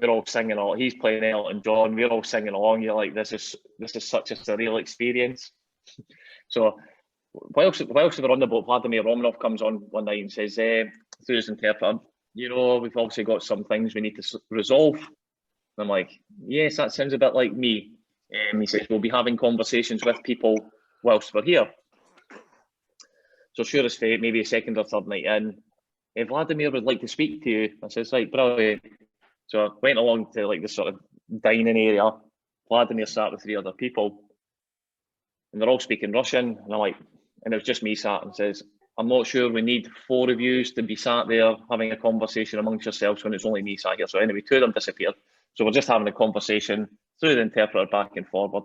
we're all singing along. He's playing Elton John, we're all singing along. You're like, this is such a surreal experience. So whilst we were on the boat, Vladimir Romanov comes on one night and says, through his interpreter, we've obviously got some things we need to resolve. And I'm like, yes, that sounds a bit like me. He says, we'll be having conversations with people whilst we're here. So sure as fate, maybe a second or third night in, Vladimir would like to speak to you. I says, right, brilliant. So I went along to like this sort of dining area. Vladimir sat with 3 other people, and they're all speaking Russian. And I'm like, and it was just me sat, and says, I'm not sure we need 4 of you to be sat there having a conversation amongst yourselves when it's only me sat here. So anyway, 2 of them disappeared. So we're just having a conversation through the interpreter back and forward.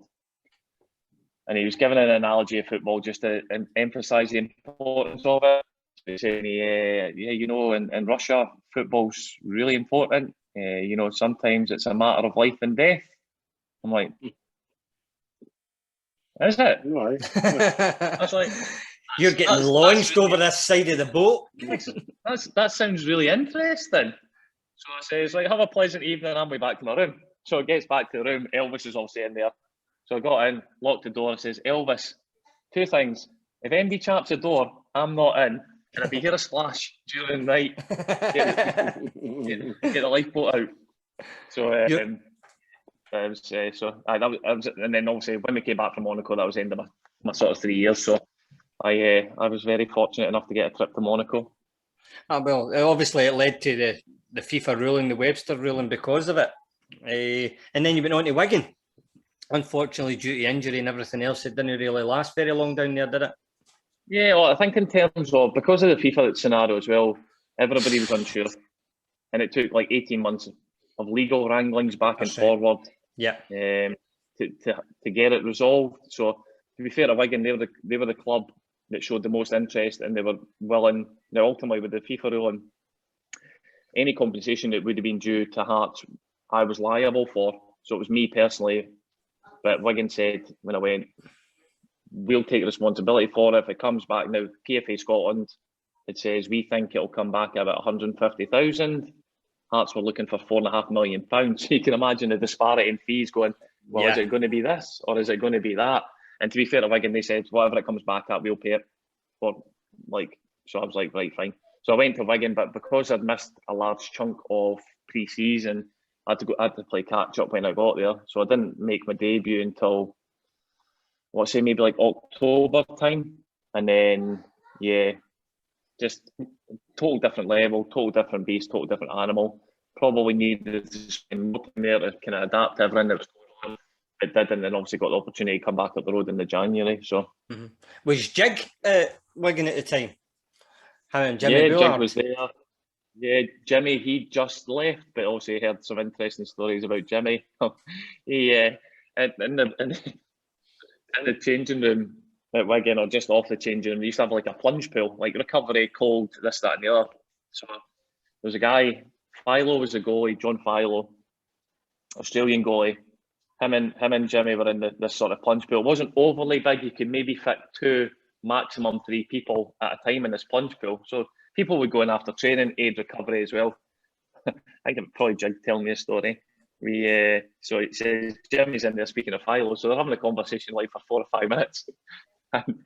And he was giving an analogy of football just to emphasise the importance of it. So he's saying, yeah, you know, in Russia, football's really important. You know, sometimes it's a matter of life and death. I'm like, is it? Right. I was like, you're getting launched really, over this side of the boat. That sounds really interesting. So I says, like, have a pleasant evening. I'm way back to my room. So it gets back to the room. Elvis is obviously in there. So I got in, locked the door, and says, Elvis, 2 things. If MD chaps the door, I'm not in. And if you hear a splash during the night, get the lifeboat out. So and then obviously when we came back from Monaco, that was the end of my sort of 3 years. So I was very fortunate enough to get a trip to Monaco. Well, obviously it led to the FIFA ruling, the Webster ruling because of it. And then you went on to Wigan. Unfortunately, due to injury and everything else, it didn't really last very long down there, did it? Yeah, well, I think in terms of, because of the FIFA scenario as well, everybody was unsure. And it took like 18 months of legal wranglings back and forward to get it resolved. So to be fair to Wigan, they were the club that showed the most interest, and they were willing. Now, ultimately, with the FIFA ruling, any compensation that would have been due to Hearts, I was liable for. So it was me personally. But Wigan said when I went, we'll take responsibility for it if it comes back. Now, PFA Scotland, it says we think it'll come back at about 150,000. Hearts were looking for £4.5 million. So you can imagine the disparity in fees going, well, is it going to be this or is it going to be that? And to be fair to Wigan, they said, whatever it comes back at, we'll pay it. So I was like, right, fine. So I went to Wigan, but because I'd missed a large chunk of pre-season, I had to play catch up when I got there. So I didn't make my debut until, let's say, maybe like October time. And then, just total different level, total different beast, total different animal. Probably needed to spend more time there to kind of adapt to everything that was going on. It did, and then obviously got the opportunity to come back up the road in the January. So was Jig at Wigan at the time? How and Jimmy Bullard? Jig was there. Yeah, Jimmy, he just left, but also heard some interesting stories about Jimmy. He in the changing room at Wigan, or just off the changing room, they used to have like a plunge pool, like recovery, cold, this, that, and the other. So there was a guy, Philo was the goalie, John Philo, Australian goalie. Him and Jimmy were in this sort of plunge pool. It wasn't overly big. You could maybe fit 2, maximum 3 people at a time in this plunge pool. So people would go in after training, aid recovery as well. I can probably Jig tell me a story. So it says Jimmy's in there speaking of Philo, so they're having a conversation like for 4 or 5 minutes. And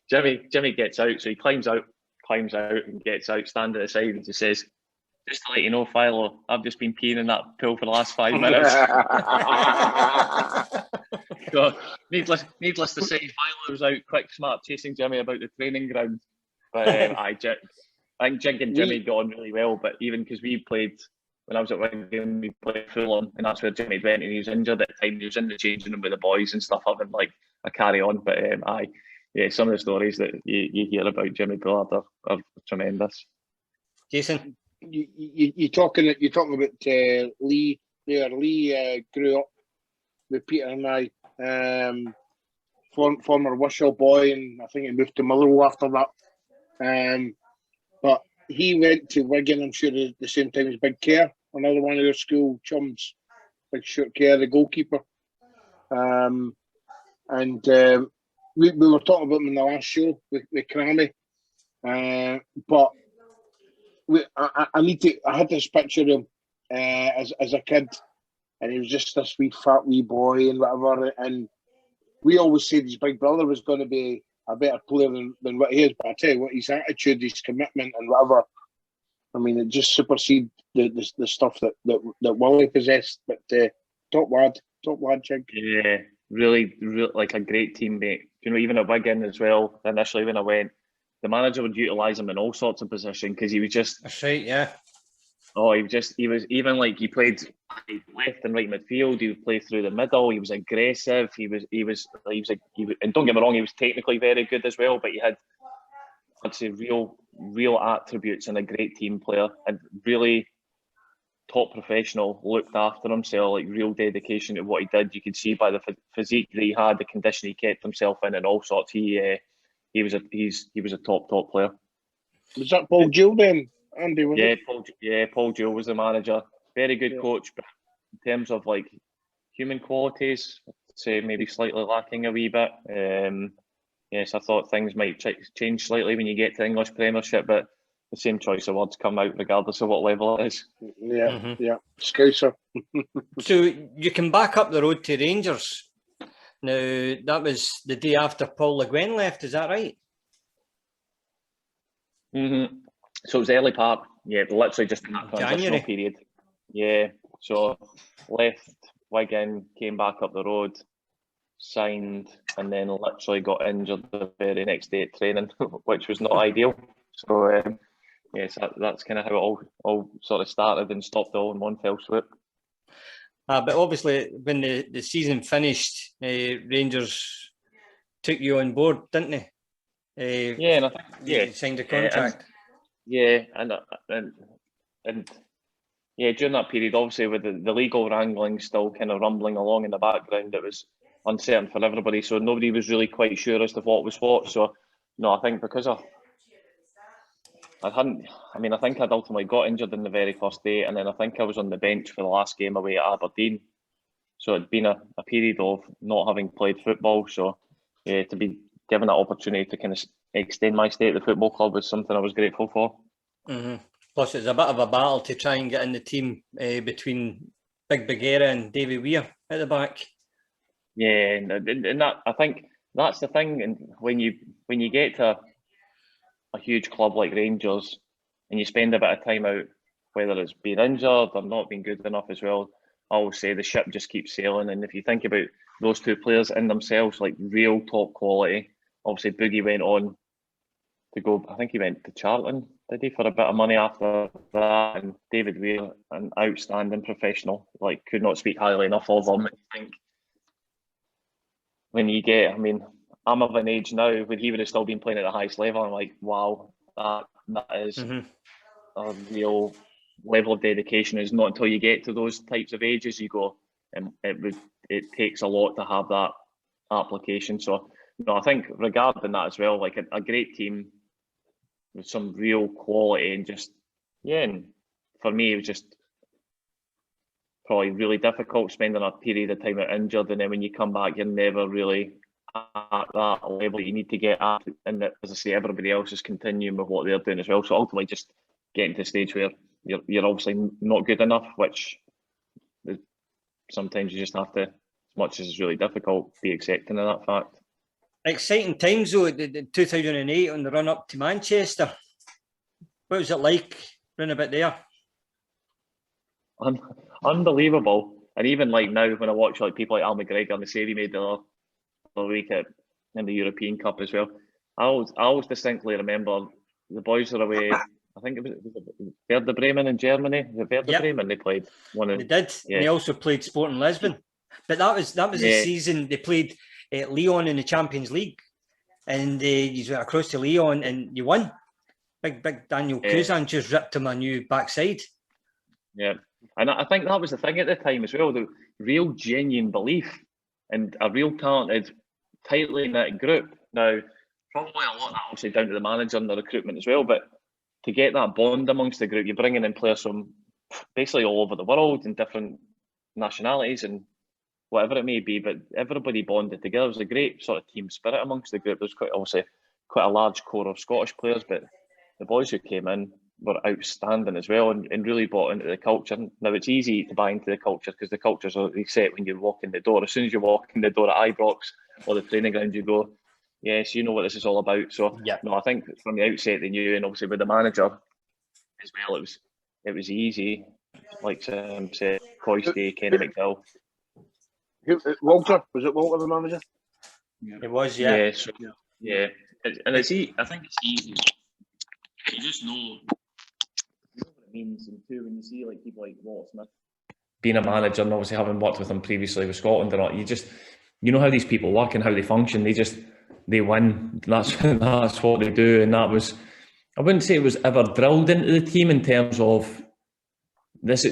Jimmy gets out, so he climbs out and gets out, standing aside, and just says, just to let you know, Philo, I've just been peeing in that pool for the last 5 minutes. So, needless to say, Philo was out quick, smart, chasing Jimmy about the training ground. But I think Jig and Jimmy got on really well, but even because we played, when I was at Wigan, we played Fulham, and that's where Jimmy went, and he was injured at the time. He was in the changing room with the boys and stuff, having like a carry on. But some of the stories that you hear about Jimmy Bullard are tremendous. Jason, you're talking about Lee there. Lee grew up with Peter and I, former Whistle boy, and I think he moved to Motherwell after that. But he went to Wigan, I'm sure, at the same time as Big Kerr, another one of their school chums, Big Short Kerr, the goalkeeper. We were talking about him in the last show with Crammy. But I had this picture of him as a kid, and he was just this wee fat wee boy and whatever. And we always said his big brother was going to be a better player than what he is. But I tell you what, his attitude, his commitment, and whatever, I mean, it just supersedes the stuff that Willie possessed. But top lad, Jig. Yeah, really like a great teammate. You know, even at Wigan as well, initially when I went, the manager would utilise him in all sorts of positions because he was just... That's right, yeah. Oh, he was even like he played left and right midfield. He would play through the middle. He was aggressive. And don't get me wrong, he was technically very good as well. But he had, I'd say, real attributes and a great team player and really top professional. Looked after himself, like real dedication to what he did. You could see by the physique that he had, the condition he kept himself in, and all sorts. He was a top player. Was that Paul Gill then? Andy, was it? Paul Gill was the manager. Very good coach, but in terms of like human qualities, I'd say maybe slightly lacking a wee bit. Yes, I thought things might change slightly when you get to English Premiership, but the same choice of words come out regardless of what level it is. Yeah, Scouser. So you can back up the road to Rangers. Now, that was the day after Paul Le Guen left, is that right? Mm-hmm. So it was early part, literally just in that transitional period. Yeah, so left Wigan, came back up the road, signed, and then literally got injured the very next day at training, which was not ideal. So yes, that's kind of how it all sort of started and stopped all in one fell swoop. But obviously, when the season finished, Rangers took you on board, didn't they? And I think you signed a contract. And during that period, obviously with the legal wrangling still kind of rumbling along in the background, it was uncertain for everybody. So nobody was really quite sure as to what was what. So no, I think because I think I'd ultimately got injured in the very first day, and then I think I was on the bench for the last game away at Aberdeen. So it'd been a period of not having played football. So to be given that opportunity to kind of extend my stay at the football club was something I was grateful for. Mm-hmm. Plus, it's a bit of a battle to try and get in the team between Big Bagheera and Davy Weir at the back. Yeah, and that, I think that's the thing. And when you get to a huge club like Rangers and you spend a bit of time out, whether it's being injured or not being good enough as well, I always say the ship just keeps sailing. And if you think about those two players in themselves, like real top quality, obviously Boogie went on to go, I think he went to Charlton, did he, for a bit of money after that? And David Weir, an outstanding professional, like could not speak highly enough of him. I think when you get, I'm of an age now when he would have still been playing at the highest level. I'm like, wow, that is a real level of dedication. Is not until you get to those types of ages you go, and it takes a lot to have that application. So no, I think regarding that as well, like a great team with some real quality and just and for me it was just probably really difficult spending a period of time out injured, and then when you come back you're never really at that level you need to get at, and as I say, everybody else is continuing with what they're doing as well. So ultimately just getting to a stage where you're obviously not good enough, which sometimes you just have to, as much as it's really difficult, be accepting of that fact. Exciting times though, in 2008 on the run up to Manchester. What was it like round about there? Unbelievable. And even like now when I watch like people like Al McGregor and the save he made the other week in the European Cup as well, I always distinctly remember the boys were away. I think it was Werder Bremen in Germany. Was it Werder Bremen they played? They did. And they also played Sporting Lisbon. But that was the season they played Lyon in the Champions League, and you went across to Lyon and you won. Big Daniel Kuzan just ripped him a new backside. Yeah, and I think that was the thing at the time as well, the real genuine belief and a real talented, tightly knit group. Now, probably a lot of that obviously down to the manager and the recruitment as well, but to get that bond amongst the group, you're bringing in players from basically all over the world and different nationalities and whatever it may be, but everybody bonded together. It was a great sort of team spirit amongst the group. There's quite a large core of Scottish players, but the boys who came in were outstanding as well and really bought into the culture. Now, it's easy to buy into the culture because the culture's already set when you walk in the door. As soon as you walk in the door at Ibrox or the training ground, you go, yes, you know what this is all about. So, no, I think from the outset they knew, and obviously with the manager as well, it was easy. Like Sam said, Coisty, Kenny McDowell. Walter, was it Walter the manager? It was, yeah. Yeah, so, yeah. And it's I think it's easy. You just know what it means. And too, when you see like people like Walter Smith being a manager and obviously having worked with him previously with Scotland or not, you know how these people work and how they function. They win. That's what they do. And that was, I wouldn't say it was ever drilled into the team in terms of this.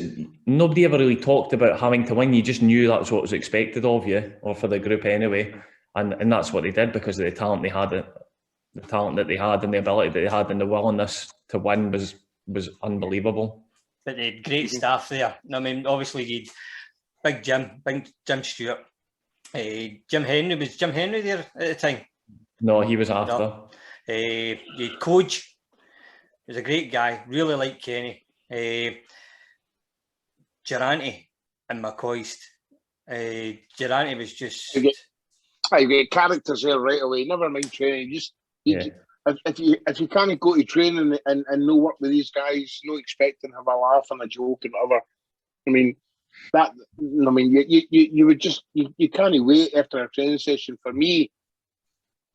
Nobody ever really talked about having to win. You just knew that's what was expected of you, or for the group anyway. And that's what they did because of the talent they had, the talent that they had, and the ability that they had, and the willingness to win was unbelievable. But they had great staff there. I mean, obviously, you'd Big Jim Stewart, Jim Henry. Was Jim Henry there at the time? No, he was after. No. You'd Coach. He was a great guy. Really liked Kenny. Durante and McCoist. Durante was just. You get characters there right away. Never mind training. If you can't go to training and no work with these guys, no expecting to have a laugh and a joke and whatever. I mean, you would just you can't wait after a training session for me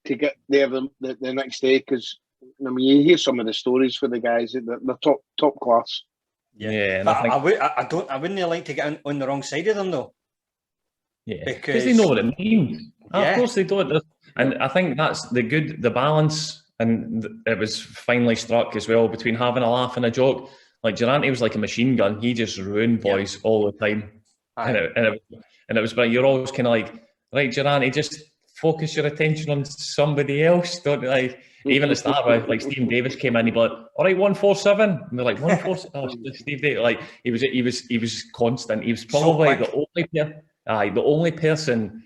to get there the next day, because you hear some of the stories for the guys. They're top class. Yeah, but I wouldn't like to get on the wrong side of them though. Yeah, because they know what it means. Yeah. Of course they don't. And I think that's the balance. And it was finally struck as well between having a laugh and a joke. Like Durante was like a machine gun. He just ruined boys all the time. And it was, but you're always kind of like, right, Durante, just focus your attention on somebody else. Don't like, even at the start, with, like Stephen Davis came in, he'd be like, all right, 147. And they're like, 147. Oh, Steve Davis. Like he was constant. He was probably the only person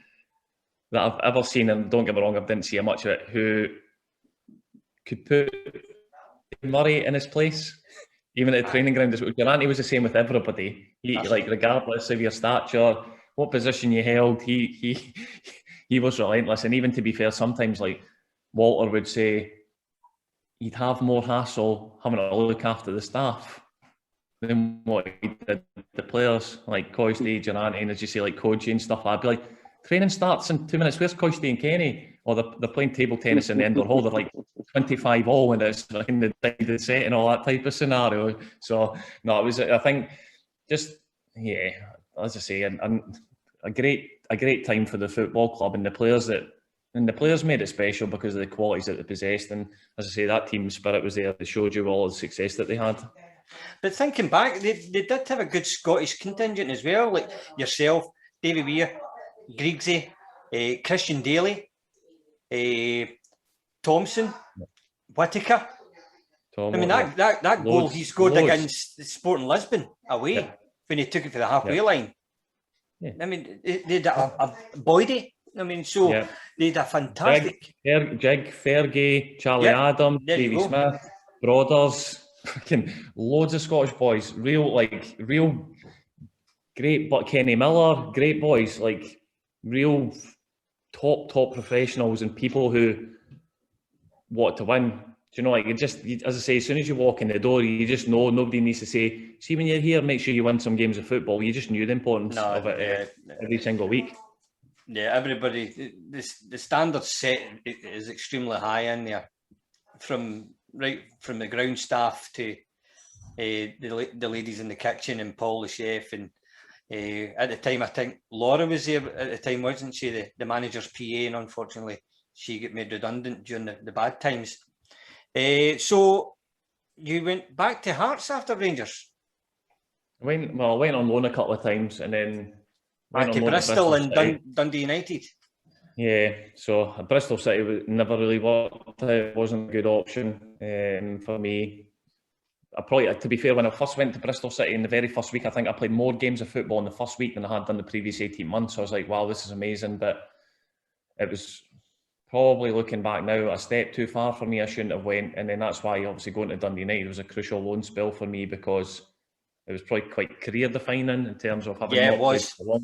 that I've ever seen, and don't get me wrong, I didn't see much of it, who could put Murray in his place, even at the training ground. Durante was the same with everybody. Like regardless of your stature, what position you held, he was relentless. And even to be fair, sometimes like Walter would say, he'd have more hassle having to look after the staff than what he did the players, like Coisty, Durante, and as you say, like Koji and stuff. I'd be like, training starts in 2 minutes. Where's Coisty and Kenny? Or they're playing table tennis in the indoor hall. They're like 25 all, and it's like in the decided set and all that type of scenario. So no, it was. I think just as I say, and a great time for the football club and the players made it special because of the qualities that they possessed. And as I say, that team spirit was there. They showed you all the success that they had. But thinking back, they did have a good Scottish contingent as well, like yourself, Davy Weir, Griggsy, Christian Daly, Thompson, Whittaker. That goal he scored against Sporting Lisbon away when he took it for the halfway line. Yeah. I mean, they had a Boydie. I mean, so they had a fantastic... Jig, Fergie, Charlie Adams, Davy Smith, Brothers, fucking loads of Scottish boys. Real great, but Kenny Miller, great boys, like real top professionals and people who want to win. Do you know, like as I say, as soon as you walk in the door, you just know. Nobody needs to say, see, when you're here, make sure you win some games of football. You just knew the importance of it every single week. Yeah, everybody, the standard set is extremely high in there, from the ground staff to the ladies in the kitchen and Paul the chef. And at the time, I think Laura was there at the time, wasn't she? The manager's PA, and unfortunately, she got made redundant during the bad times. So you went back to Hearts after Rangers? I went on loan a couple of times, and then back to Bristol and Dundee United. Yeah, so Bristol City never really worked. It wasn't a good option for me. To be fair, when I first went to Bristol City in the very first week, I think I played more games of football in the first week than I had done the previous 18 months. So I was like, wow, this is amazing. But it was probably, looking back now, a step too far for me. I shouldn't have went. And then that's why obviously going to Dundee United was a crucial loan spell for me, because it was probably quite career defining in terms of having it was a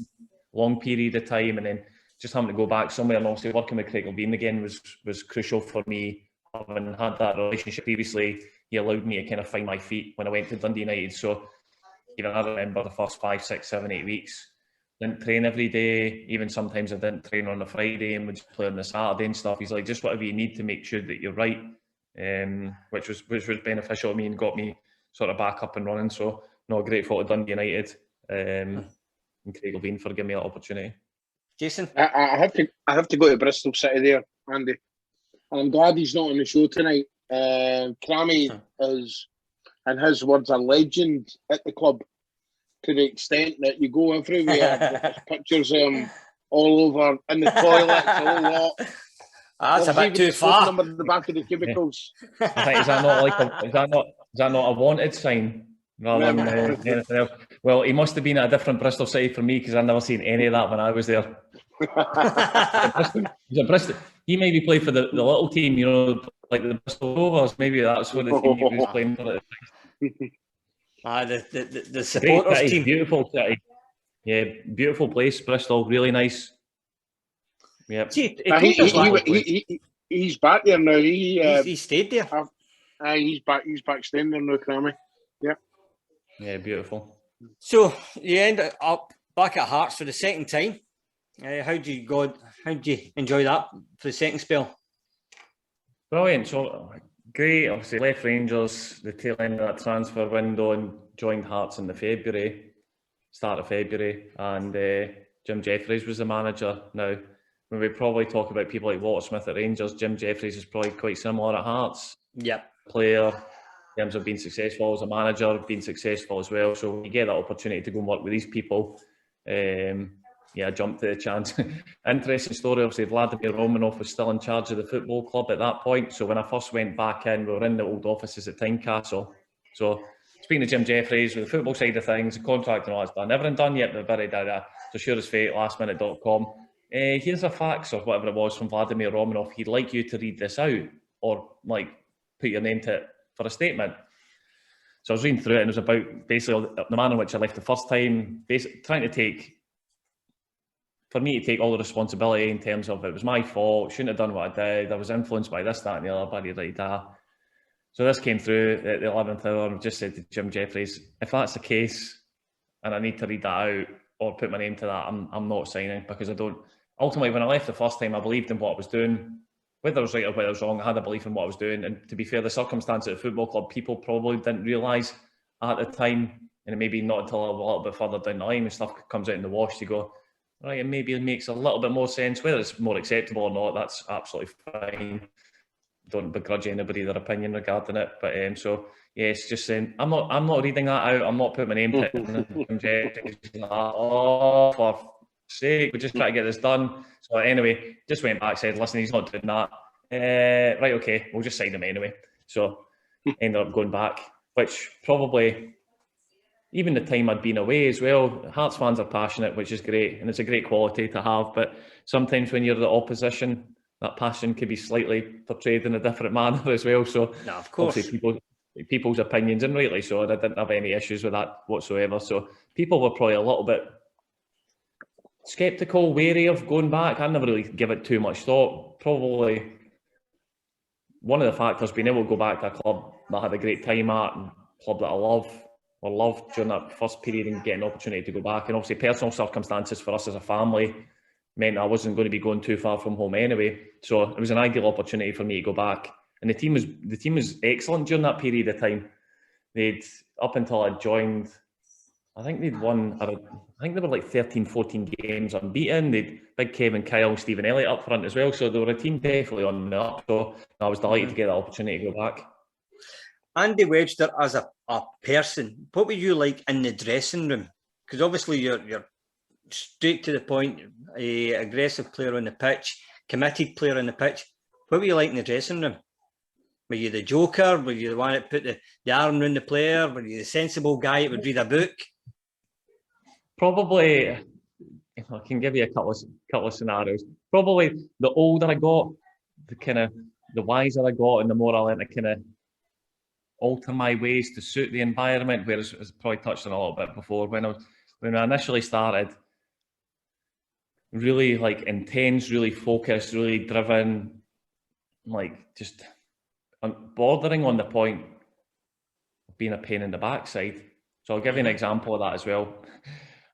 long period of time, and then just having to go back somewhere. And obviously working with Craig Levein again was crucial for me. Having had that relationship previously, he allowed me to kind of find my feet when I went to Dundee United. So even I remember the first 5, 6, 7, 8 weeks didn't train every day. Even sometimes I didn't train on a Friday and would just play on the Saturday and stuff. He's like, just whatever you need to make sure that you're right, which was beneficial to me and got me sort of back up and running. So, no, grateful to Dundee United and Craig Levein for giving me that opportunity. Jason, I have to go to Bristol City there, Andy. And I'm glad he's not on the show tonight. Crammy is, in his words, a legend at the club, to the extent that you go everywhere. There's pictures of him all over, in the toilets, a whole lot. That's a bit too far. Number at the back of the cubicles. I think, is that not a wanted sign rather than anything else? Well, he must have been at a different Bristol City for me, because I've never seen any of that when I was there. He's a Bristol. He maybe played for the little team, you know, like the Bristol Rovers. Maybe that's what the team he was playing for. The supporters city, team. Beautiful city. Yeah, beautiful place, Bristol, really nice. Yeah. He's back there now. He stayed there. He's back staying there now, Crammy. Yeah. Yeah, beautiful. So you end up back at Hearts for the second time. How do you enjoy that for the second spell? Brilliant. So great. Obviously left Rangers the tail end of that transfer window and joined Hearts in the start of February, and Jim Jeffries was the manager. Now, when we probably talk about people like Walter Smith at Rangers, Jim Jeffries is probably quite similar at Hearts. Yep. Player, in terms of being successful as a manager, being successful as well. So you get that opportunity to go and work with these people. I jumped to the chance. Interesting story, obviously Vladimir Romanov was still in charge of the football club at that point. So when I first went back in, we were in the old offices at Tynecastle. So speaking to Jim Jeffries with the football side of things, the contract and all that's done. Everything done yet, but very dada. So sure as fate, lastminute.com. Here's a fax or whatever it was from Vladimir Romanov. He'd like you to read this out or like put your name to it for a statement. So I was reading through it, and it was about basically the manner in which I left the first time, basically trying to take all the responsibility in terms of it was my fault, shouldn't have done what I did, I was influenced by this, that and the other, So this came through at the 11th hour, and just said to Jim Jeffries, if that's the case and I need to read that out or put my name to that, I'm not signing, because I don't. Ultimately, when I left the first time, I believed in what I was doing. Whether I was right or whether I was wrong, I had a belief in what I was doing. And to be fair, the circumstance at the football club, people probably didn't realise at the time, and maybe not until a little bit further down the line when stuff comes out in the wash, you go, right, and maybe it makes a little bit more sense. Whether it's more acceptable or not, that's absolutely fine. Don't begrudge anybody their opinion regarding it. But so yes, just saying, I'm not reading that out. I'm not putting my name to it. Oh, for sake, we just try to get this done. So anyway, just went back, said, listen, he's not doing that. Right, okay, we'll just sign him anyway. So ended up going back, which probably, even the time I'd been away as well, Hearts fans are passionate, which is great, and it's a great quality to have. But sometimes when you're the opposition, that passion could be slightly portrayed in a different manner as well. So no, of course, obviously people's opinions, and rightly so, and I didn't have any issues with that whatsoever. So people were probably a little bit sceptical, wary of going back. I never really give it too much thought. Probably one of the factors being able to go back to a club that I had a great time at, and a club that I loved during that first period, and getting an opportunity to go back. And obviously personal circumstances for us as a family meant I wasn't going to be going too far from home anyway. So it was an ideal opportunity for me to go back. And the team was excellent during that period of time. They'd, up until I joined, I think they'd won, I think they were like 13, 14 games unbeaten. They'd big Kevin Kyle, Stephen Elliott up front as well. So they were a team definitely on the up. So I was delighted to get that opportunity to go back. Andy Webster, as a person, what were you like in the dressing room? Because obviously you're straight to the point, a aggressive player on the pitch, committed player on the pitch. What were you like in the dressing room? Were you the joker? Were you the one that put the arm around the player? Were you the sensible guy that would read a book? Probably, I can give you a couple of scenarios. Probably the older I got, the wiser I got, and the more I learned to kind of alter my ways to suit the environment. Whereas, as I probably touched on a little bit before, when I initially started, really like intense, really focused, really driven, like just bordering on the point of being a pain in the backside. So I'll give you an example of that as well.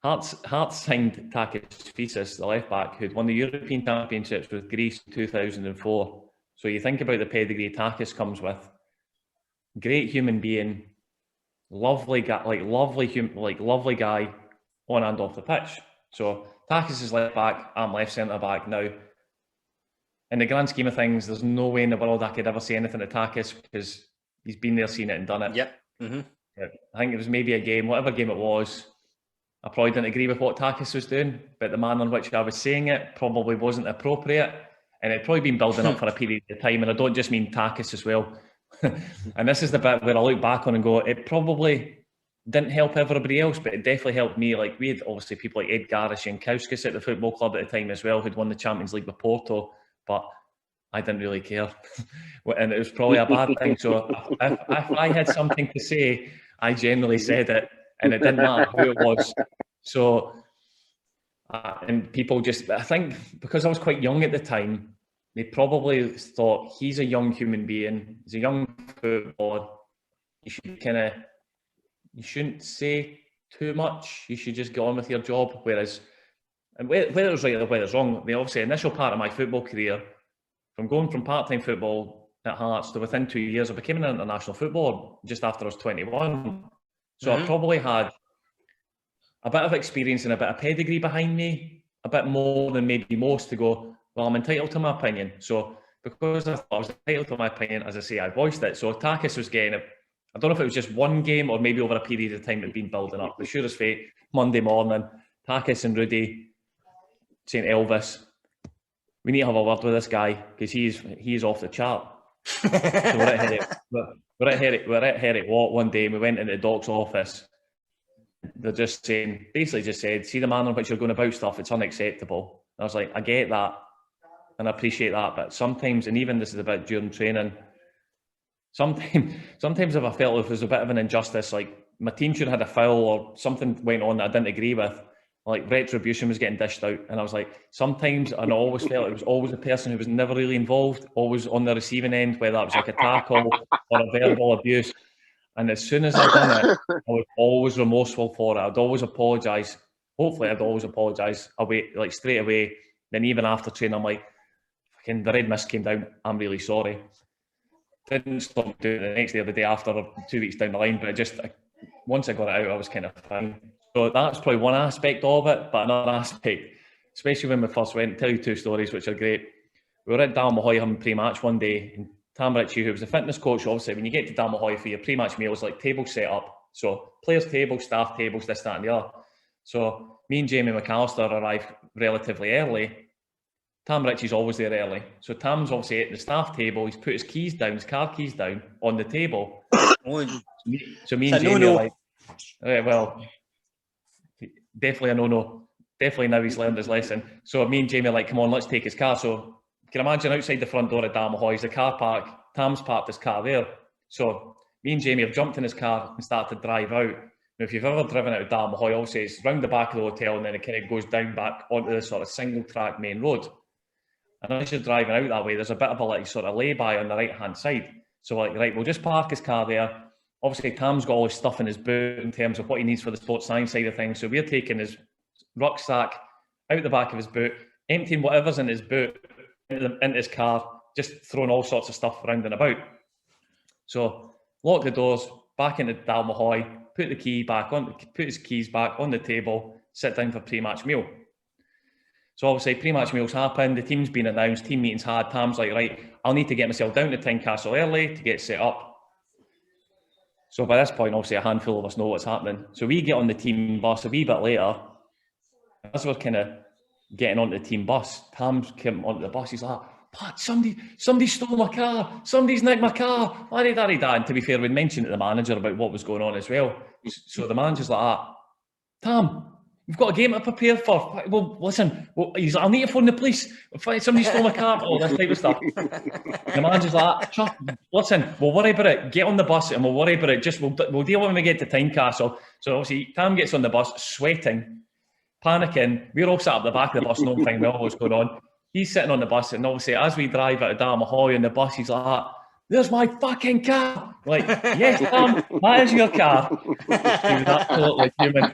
Hearts signed Takis Fisis, the left back, who'd won the European Championships with Greece in 2004. So you think about the pedigree Takis comes with. Great human being, lovely guy, lovely guy on and off the pitch. So Takis is left back, I'm left centre back now. In the grand scheme of things, there's no way in the world I could ever say anything to Takis because he's been there, seen it, and done it. Yep. Mm-hmm. I think it was maybe a game, whatever game it was. I probably didn't agree with what Takis was doing, but the manner in which I was saying it probably wasn't appropriate. And it'd probably been building up for a period of time. And I don't just mean Takis as well. And this is the bit where I look back on and go, it probably didn't help everybody else, but it definitely helped me. Like, we had obviously people like Edgar Jankowskis at the football club at the time as well, who'd won the Champions League with Porto, but I didn't really care. And it was probably a bad thing. So if I had something to say, I generally said it, and it didn't matter who it was. So, and people just, I think because I was quite young at the time, they probably thought he's a young human being, he's a young footballer, you shouldn't say too much, you should just get on with your job. Whereas, and whether it was right or whether it's wrong, the obviously initial part of my football career, from going from part-time football at Hearts to within 2 years, I became an international footballer just after I was 21. So I probably had a bit of experience and a bit of pedigree behind me, a bit more than maybe most, to go, well, I'm entitled to my opinion. So because I thought I was entitled to my opinion, as I say, I voiced it. So Takis was getting it. I don't know if it was just one game or maybe over a period of time it had been building up. But sure as fate, Monday morning, Takis and Rudy saying, Elvis, we need to have a word with this guy because he's off the chart. So we're at Herrick Watt one day and we went into the doc's office. They're just saying, basically just said, see the manner in which you're going about stuff, it's unacceptable. And I was like, I get that and I appreciate that, but sometimes, and even this is a bit during training, sometimes if I felt if there's a bit of an injustice, like my team should have had a foul or something went on that I didn't agree with, like retribution was getting dished out, and I was like, sometimes, and I always felt it was always a person who was never really involved, always on the receiving end, whether it was like a tackle or a verbal abuse. And as soon as I'd done it, I was always remorseful for it. I'd always apologise. Hopefully, I'd always apologise away, like straight away. Then even after training, I'm like, fucking the red mist came down. I'm really sorry. Didn't stop doing it the next day or the day after, or 2 weeks down the line. But once I got it out, I was kind of fine. So that's probably one aspect of it. But another aspect, especially when we first went, tell you two stories which are great. We were at Dalmahoy having pre-match one day, and Tam Ritchie, who was the fitness coach, obviously, when you get to Dalmahoy for your pre-match meals, like tables set up. So players' tables, staff tables, this, that, and the other. So me and Jamie McAllister arrived relatively early. Tam Ritchie's always there early. So Tam's obviously at the staff table. He's put his keys down, his car keys down on the table. So me and Jamie are like, well, definitely a no-no. Definitely now he's learned his lesson. So me and Jamie are like, come on, let's take his car. So you can imagine outside the front door at Dalmahoy is the car park. Tam's parked his car there. So me and Jamie have jumped in his car and started to drive out. Now, if you've ever driven out of Dalmahoy, obviously it's round the back of the hotel and then it kind of goes down back onto the sort of single track main road. And as you're driving out that way, there's a bit of a like sort of lay-by on the right-hand side. So like, right, we'll just park his car there. Obviously, Tam's got all his stuff in his boot in terms of what he needs for the sports science side of things. So we're taking his rucksack out the back of his boot, emptying whatever's in his boot into his car, just throwing all sorts of stuff around and about. So lock the doors, back into Dalmahoy, put his keys back on the table, sit down for pre-match meal. So obviously pre-match meals happen, the team's been announced, team meetings had. Tam's like, right, I'll need to get myself down to Tynecastle early to get set up. So by this point, obviously a handful of us know what's happening. So we get on the team bus a wee bit later. As we're kind of getting onto the team bus, Tam's come onto the bus, he's like, Pat, somebody stole my car, somebody's nicked my car, la-di-da-di-da. And to be fair, we'd mentioned to the manager about what was going on as well. So the manager's like, Tam, we've got a game to prepare for. Well, listen, he's like, I'll need to phone the police. Somebody stole my car, all this type of stuff. The manager's like, Chuck, listen, we'll worry about it. Get on the bus and we'll worry about it. Just we'll deal with it when we get to Tynecastle. So obviously, Tam gets on the bus, sweating, panicking. We're all sat up the back of the bus, knowing fine well what's going on. He's sitting on the bus, and obviously, as we drive out of Dalmahoy on the bus, he's like, there's my fucking car. Like, yes, Tam, that is your car. He was absolutely human.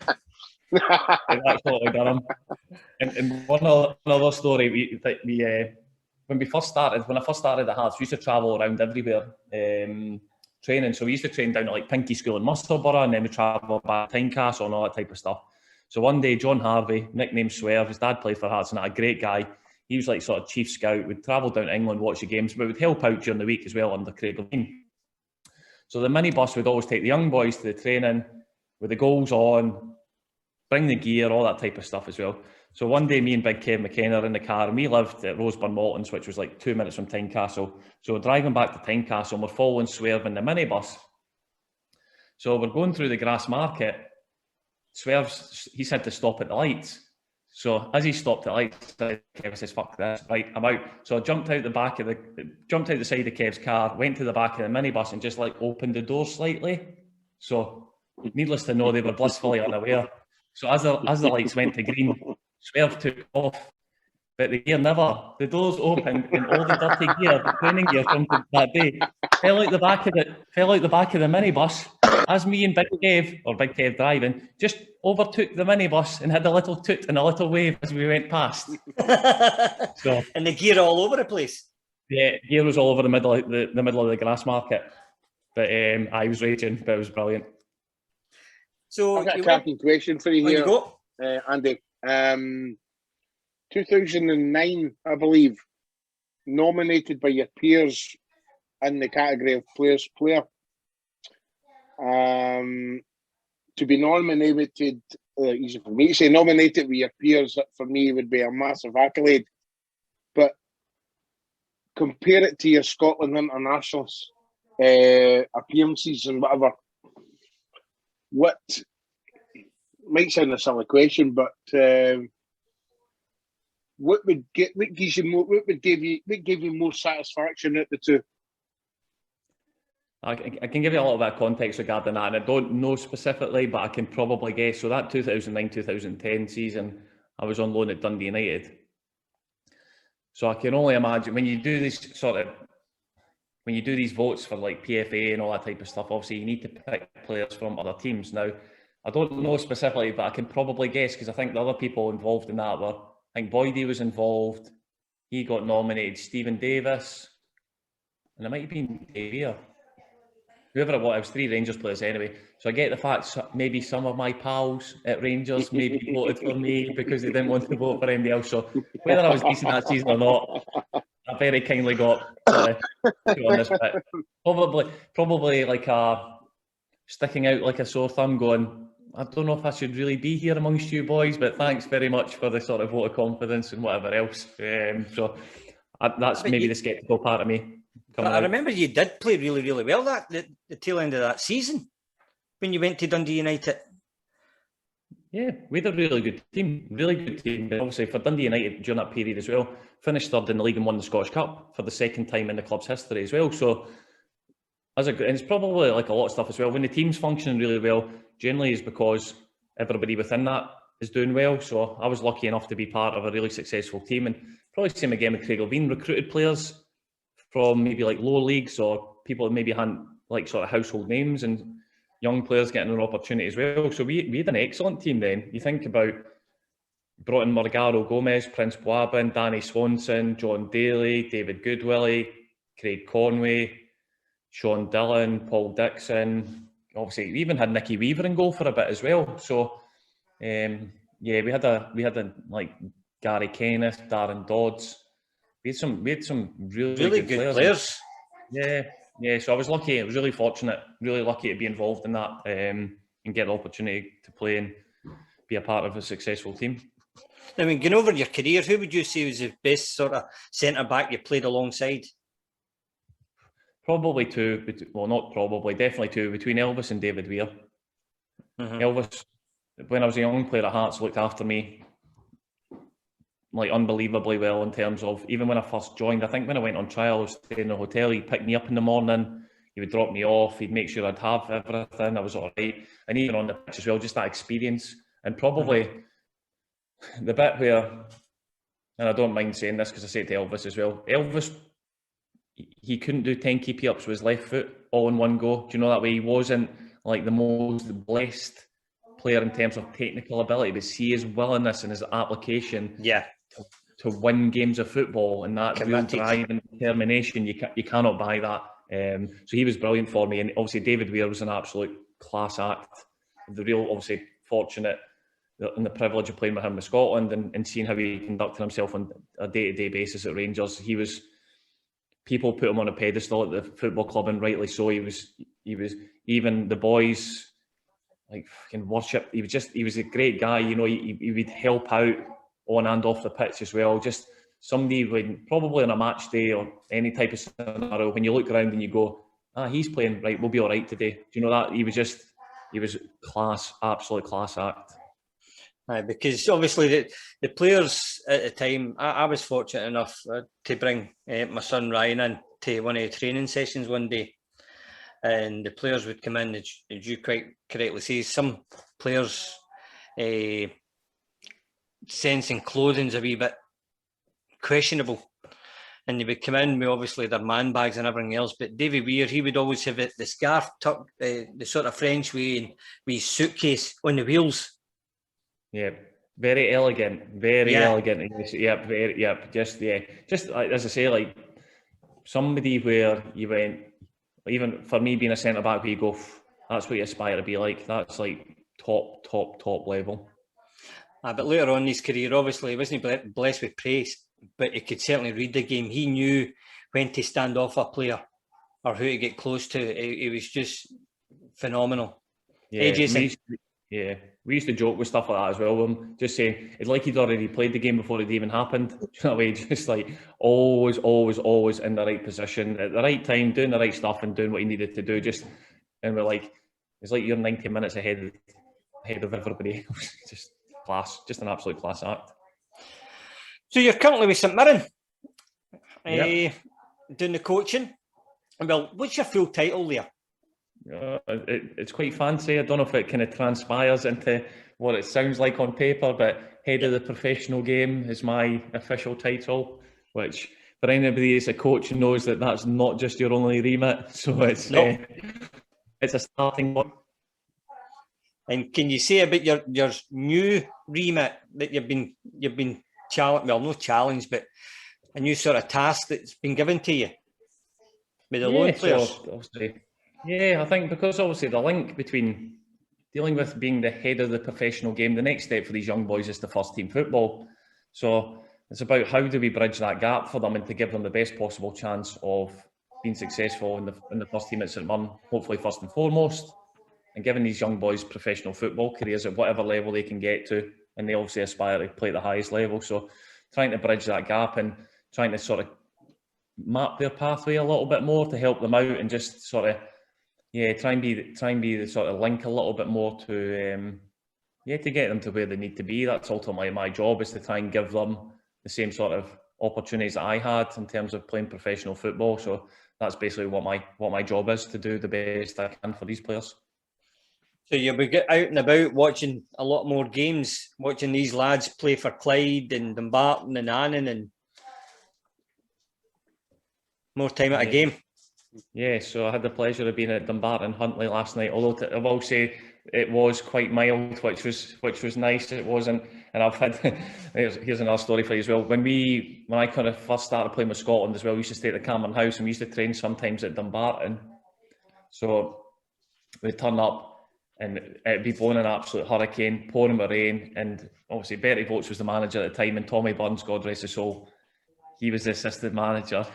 It's absolutely done him. And one other story, when I first started at Hearts, we used to travel around everywhere training. So we used to train down at like Pinkie School in Musselburgh, and then we travel back to Tynecastle and all that type of stuff. So one day, John Harvey, nicknamed Swerve, his dad played for Hearts, and a great guy. He was like sort of chief scout. We'd travel down to England, watch the games, but we'd help out during the week as well under Craig Levine. So the minibus would always take the young boys to the training with the goals on, bring the gear, all that type of stuff as well. So one day, me and Big Kev McKenna are in the car, and we lived at Roseburn Maltons, which was like 2 minutes from Tynecastle. So we're driving back to Tynecastle, and we're following Swerve in the minibus. So we're going through the Grass Market. Swerve's, he said to stop at the lights. So as he stopped at the lights, Kev says, "Fuck this, right, I'm out." So I jumped out the side of Kev's car, went to the back of the minibus, and just like opened the door slightly. So needless to know, they were blissfully unaware. So as the lights went to green, Swerve took off, but the gear never. The doors opened, and all the dirty gear, the training gear from that day, fell out the back of the minibus. As me and Big Kev driving, just overtook the minibus and had a little toot and a little wave as we went past. So, and the gear all over the place. Yeah, gear was all over the middle of the Grass Market. But I was raging, but it was brilliant. So I've got a cracking question for you here, you go. Andy. 2009, I believe, nominated by your peers in the category of players player. To be nominated, easy for me to say, nominated with your peers, for me would be a massive accolade. But compare it to your Scotland internationals appearances and whatever. What might sound a silly question, but what gave you more satisfaction at the two? I can give you a little bit of context regarding that, and I don't know specifically, but I can probably guess. So that 2009-2010 season, I was on loan at Dundee United. So I can only imagine when you do these votes for like PFA and all that type of stuff, obviously you need to pick players from other teams. Now, I don't know specifically, but I can probably guess because I think the other people involved in that were, I think Boydie was involved. He got nominated, Stephen Davis, and it might have been Davia. Whoever it was, it was 3 Rangers players anyway. So I get the fact maybe some of my pals at Rangers maybe voted for me because they didn't want to vote for anybody else. So whether I was decent that season or not, I very kindly got on this bit. Probably like sticking out like a sore thumb going, I don't know if I should really be here amongst you boys, but thanks very much for the sort of vote of confidence and whatever else. So that's maybe the sceptical part of me. I remember you did play really, really well the tail end of that season when you went to Dundee United. Yeah, we had a really good team. Obviously, for Dundee United during that period as well, finished third in the league and won the Scottish Cup for the second time in the club's history as well. So, and it's probably like a lot of stuff as well. When the team's functioning really well, generally is because everybody within that is doing well. So I was lucky enough to be part of a really successful team, and probably same again with Craig Levine, recruited players from maybe like lower leagues or people that maybe hadn't like sort of household names, and young players getting an opportunity as well. So we had an excellent team then. You think about, brought in Morgaro Gomez, Prince Boabin, Danny Swanson, John Daly, David Goodwillie, Craig Conway, Sean Dillon, Paul Dixon. Obviously, we even had Nicky Weaver in goal for a bit as well. So yeah, we had a like Gary Kenneth, Darren Dodds. We had some really good players. Yeah. So I was lucky. I was really fortunate, really lucky to be involved in that and get the opportunity to play and be a part of a successful team. I mean, going over your career, who would you say was the best sort of centre back you played alongside? Probably two. Well, not probably, definitely two, between Elvis and David Weir. Mm-hmm. Elvis, when I was a young player at Hearts, looked after me like unbelievably well in terms of, even when I first joined, I think when I went on trial, I was staying in a hotel, he'd pick me up in the morning, he would drop me off, he'd make sure I'd have everything, I was all right. And even on the pitch as well, just that experience. And probably the bit where, and I don't mind saying this because I say it to Elvis as well, Elvis, he couldn't do 10 keepy-ups with his left foot all in one go. Do you know that way? He wasn't like the most blessed player in terms of technical ability, but see his willingness and his application to win games of football, and that real drive and determination. You cannot buy that. So he was brilliant for me, and obviously David Weir was an absolute class act. The real, obviously, fortunate and the privilege of playing with him with Scotland and seeing how he conducted himself on a day-to-day basis at Rangers. People put him on a pedestal at the football club, and rightly so. He was even the boys like fucking worship. He was a great guy. You know, he would help out on and off the pitch as well. Just somebody when probably on a match day or any type of scenario, when you look around and you go, he's playing right, we'll be all right today. Do you know that? He was class, absolute class act. Because obviously the players at the time, I was fortunate enough to bring my son Ryan in to one of the training sessions one day, and the players would come in, as you quite correctly say, some players' sense and clothing's a wee bit questionable, and they would come in with obviously their man bags and everything else, but Davy Weir, he would always have the scarf tucked the sort of French way, and with his suitcase on the wheels. Yeah, very elegant, elegant. Just as I say, like somebody where you went, even for me being a centre back, where you go, that's what you aspire to be like. That's like top level. But later on in his career, obviously, he wasn't blessed with praise, but he could certainly read the game. He knew when to stand off a player or who to get close to. It was just phenomenal. Yeah, we used to joke with stuff like that as well. Just saying, it's like he'd already played the game before it even happened. Do you know what I mean? Just like always in the right position at the right time, doing the right stuff and doing what he needed to do. And we're like, it's like you're 90 minutes ahead of everybody else. Just class, just an absolute class act. So you're currently with St Mirren, doing the coaching. Well, what's your full title there? It's quite fancy. I don't know if it kind of transpires into what it sounds like on paper, but head of the professional game is my official title, which for anybody who's a coach knows that that's not just your only remit. So it's a starting one. And can you say about your new remit that you've been challenged? Well, no challenge, but a new sort of task that's been given to you with the loan players. I think because obviously the link between dealing with being the head of the professional game, the next step for these young boys is the first team football. So it's about how do we bridge that gap for them and to give them the best possible chance of being successful in the first team at St Mirren, hopefully first and foremost, and giving these young boys professional football careers at whatever level they can get to, and they obviously aspire to play at the highest level. So trying to bridge that gap and trying to sort of map their pathway a little bit more to help them out and just sort of try and be the sort of link a little bit more to get them to where they need to be. That's ultimately my job, is to try and give them the same sort of opportunities that I had in terms of playing professional football. So that's basically what my job is, to do the best I can for these players. So you'll be out and about watching a lot more games, watching these lads play for Clyde and Dumbarton and Annan, and more time at a game. Yeah, so I had the pleasure of being at Dumbarton Huntly last night, although I will say it was quite mild, which was nice. It wasn't, and I've had here's another story for you as well. When I kind of first started playing with Scotland as well, we used to stay at the Cameron House, and we used to train sometimes at Dumbarton. So we'd turn up and it'd be blowing an absolute hurricane, pouring with rain, and obviously Bertie Boats was the manager at the time, and Tommy Burns, God rest his soul, he was the assistant manager.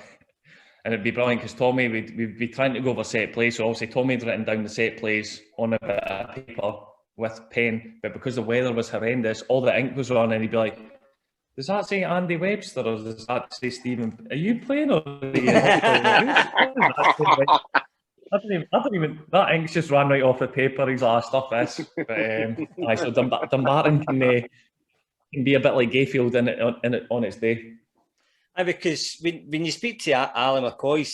And it'd be brilliant because Tommy, we'd be trying to go over set plays. So obviously Tommy had written down the set plays on a bit of paper with pen, but because the weather was horrendous, all the ink was on, and he'd be like, does that say Andy Webster or does that say Stephen? Are you playing or are you not playing? I don't even, that ink's just ran right off the paper. He's like, stuff this. But so Dumbarton can be a bit like Gayfield on its day. Because when you speak to Ali McCoy,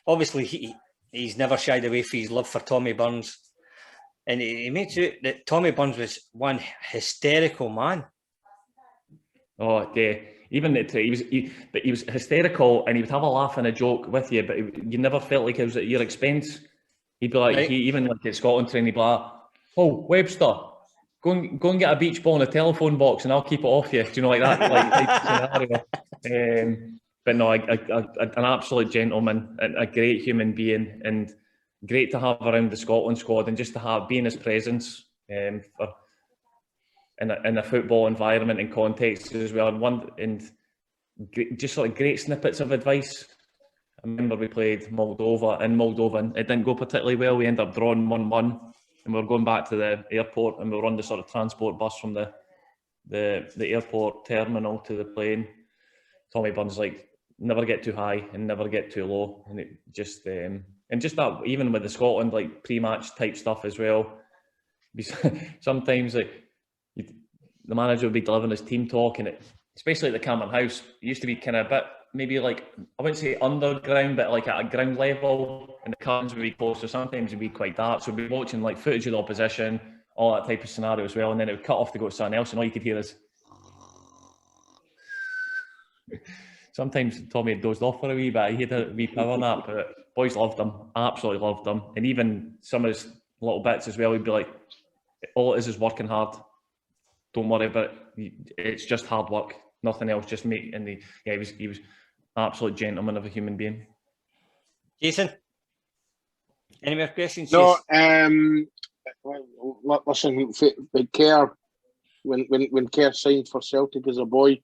obviously he's never shied away from his love for Tommy Burns, and he makes it that Tommy Burns was one hysterical man. Oh yeah, even he was hysterical, and he would have a laugh and a joke with you, but you never felt like it was at your expense. He'd be like, even like at Scotland training, he'd be like, "Oh, Webster, go and get a beach ball in a telephone box and I'll keep it off you. Do you know, like that type of scenario? But no, an absolute gentleman, a great human being, and great to have around the Scotland squad, and just to be in his presence in a football environment and context as well. And just sort of great snippets of advice. I remember we played Moldova in Moldova, and it didn't go particularly well. We ended up drawing 1-1, and we were going back to the airport, and we were on the sort of transport bus from the airport terminal to the plane. Tommy Burns like, never get too high and never get too low, and it just and just that, even with the Scotland like pre-match type stuff as well. Sometimes like the manager would be delivering his team talk, and especially at the Cameron House, it used to be kind of a bit, maybe like, I wouldn't say underground, but like at a ground level, and the curtains would be close, so sometimes it'd be quite dark. So we'd be watching like footage of the opposition, all that type of scenario as well, and then it would cut off to go to something else, and all you could hear is. Sometimes Tommy dozed off for a wee bit. He had a wee power nap, but boys loved him, absolutely loved him. And even some of his little bits as well, he'd be like, all it is working hard. Don't worry about it. It's just hard work, nothing else. Just make. And he was absolute gentleman of a human being. Jason, any more questions? No, listen, with Kerr, when Kerr signed for Celtic as a boy,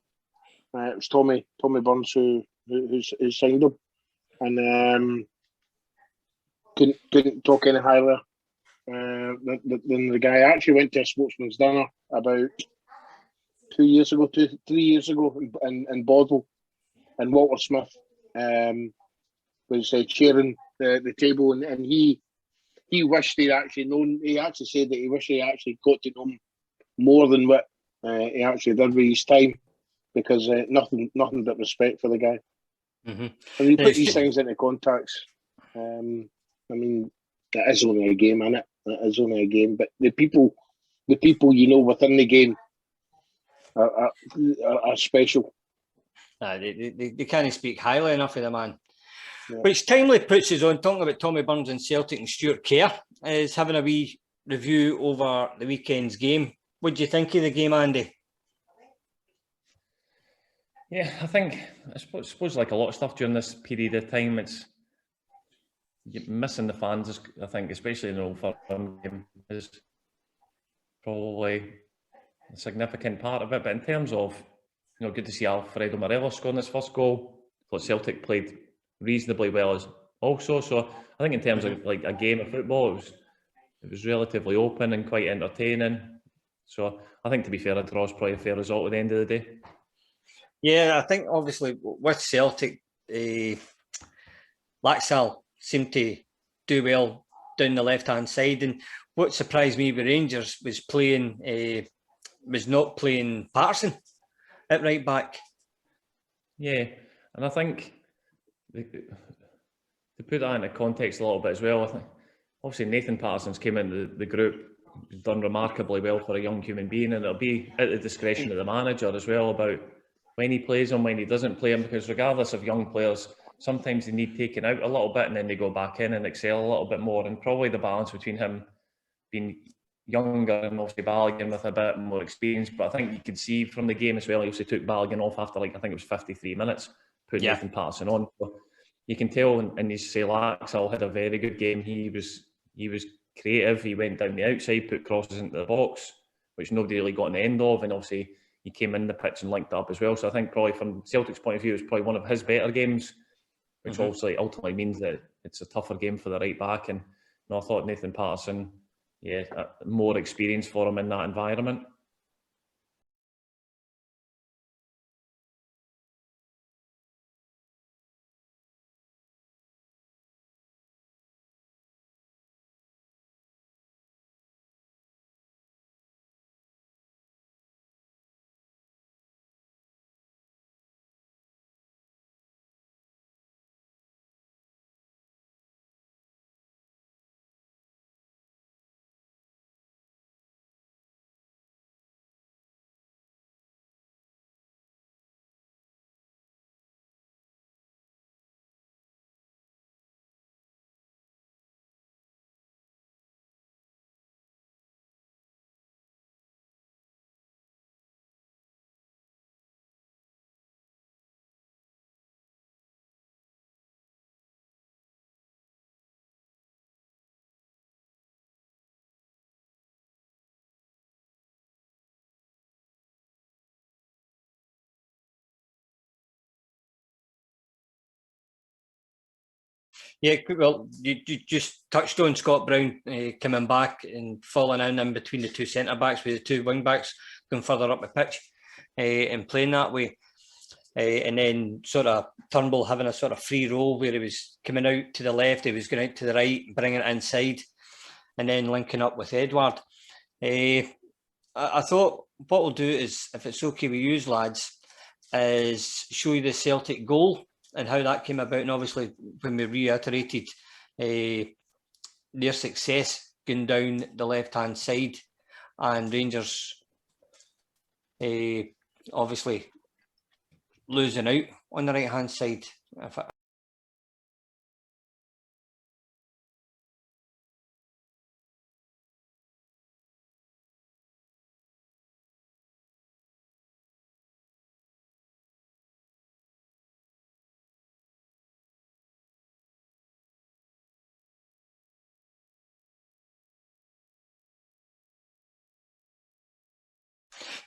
it was Tommy Burns who signed him, and couldn't talk any higher than the guy. I actually went to a sportsman's dinner about 3 years ago in Bodwell, and Walter Smith was chairing the table, and he wished he'd actually known. He actually said that he wished he actually got to know him more than what he actually did with his time, because nothing but respect for the guy. Mm-hmm. And he put these things into context. I mean, it is only a game, isn't it? It is only a game, but the people you know within the game are special. They can't speak highly enough of the man. Yeah. Which timely puts us on talking about Tommy Burns and Celtic, and Stuart Kerr is having a wee review over the weekend's game. What do you think of the game, Andy? Yeah, I suppose like a lot of stuff during this period of time, you're missing the fans. I think, especially in the Old Firm game, is probably a significant part of it. But in terms of, good to see Alfredo Morelos scoring his first goal. But Celtic played reasonably well as also. So I think in terms of like a game of football, it was relatively open and quite entertaining. So I think, to be fair, a draw is probably a fair result at the end of the day. Yeah, I think obviously with Celtic, Laxalt seemed to do well down the left-hand side, and what surprised me with Rangers was not playing Patterson at right back. Yeah, and I think to put that into context a little bit as well, I think obviously Nathan Patterson's came into the group, done remarkably well for a young human being, and it'll be at the discretion of the manager as well about when he plays him, when he doesn't play him, because regardless of young players, sometimes they need taken out a little bit and then they go back in and excel a little bit more. And probably the balance between him being younger and obviously Balogun with a bit more experience. But I think you could see from the game as well, he also took Balogun off after, I think it was 53 minutes, put Nathan Patterson on. So you can tell, and you say Laxalt had a very good game. He was creative. He went down the outside, put crosses into the box, which nobody really got an end of. And obviously, he came in the pitch and linked up as well. So I think probably from Celtic's point of view, it was probably one of his better games, which obviously ultimately means that it's a tougher game for the right back. And I thought Nathan Patterson, more experience for him in that environment. Yeah, well, you just touched on Scott Brown coming back and falling in between the two centre backs, with the two wing backs going further up the pitch and playing that way. And then sort of Turnbull having a sort of free role where he was coming out to the left, he was going out to the right, bringing it inside, and then linking up with Edward. I thought what we'll do is, if it's okay with you lads, is show you the Celtic goal and how that came about. And obviously when we reiterated their success going down the left-hand side, and Rangers obviously losing out on the right-hand side.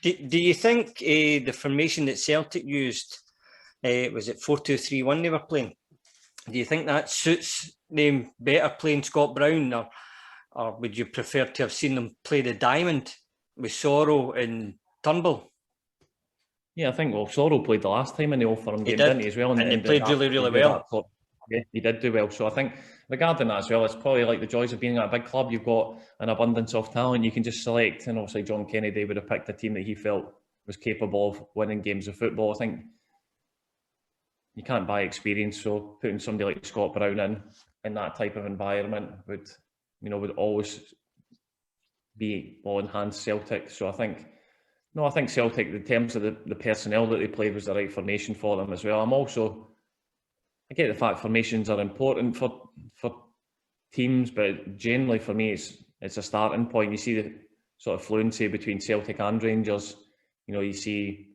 Do you think the formation that Celtic used, was it 4-2-3-1 they were playing? Do you think that suits them better, playing Scott Brown, or would you prefer to have seen them play the diamond with Sorrow and Turnbull? Yeah, I think, well, Sorrow played the last time in the Old Firm game, didn't he, as well? And they played really, really well. Yeah, he did do well. So I think regarding that as well, it's probably like the joys of being at a big club. You've got an abundance of talent. You can just select, and obviously John Kennedy would have picked a team that he felt was capable of winning games of football. I think you can't buy experience, so putting somebody like Scott Brown in that type of environment would always be all enhanced Celtic. So I think Celtic, in terms of the personnel that they played, was the right formation for them as well. I get the fact formations are important for teams, but generally for me it's a starting point. You see the sort of fluency between Celtic and Rangers. You see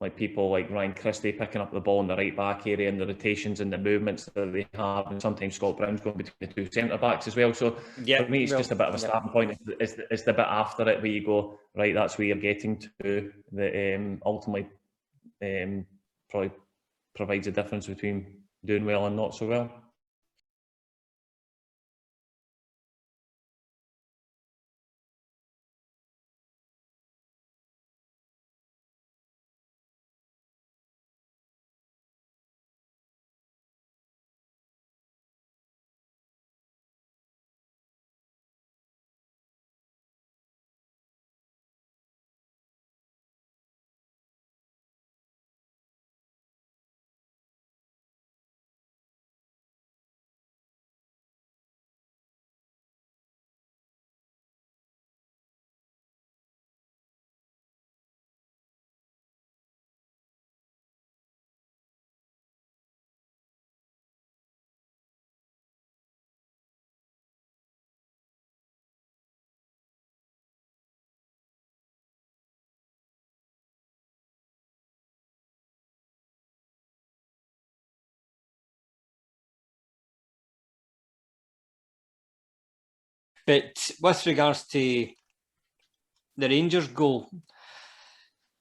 like people like Ryan Christie picking up the ball in the right back area, and the rotations and the movements that they have, and sometimes Scott Brown's going between the two centre backs as well. So for me, it's just a bit of a starting point. It's the bit after it where you go, right, that's where you're getting to, that ultimately probably provides a difference between doing well and not so well. But with regards to the Rangers goal,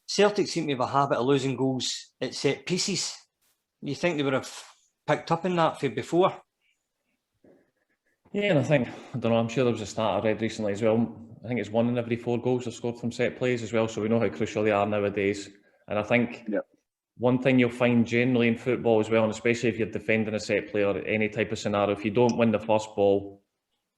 Celtic seem to have a habit of losing goals at set pieces. You think they would have picked up on that for before? Yeah, and I don't know, I'm sure there was a stat I read recently as well. I think it's 1 in every 4 goals are scored from set plays as well, so we know how crucial they are nowadays. And I think one thing you'll find generally in football as well, and especially if you're defending a set play or any type of scenario, if you don't win the first ball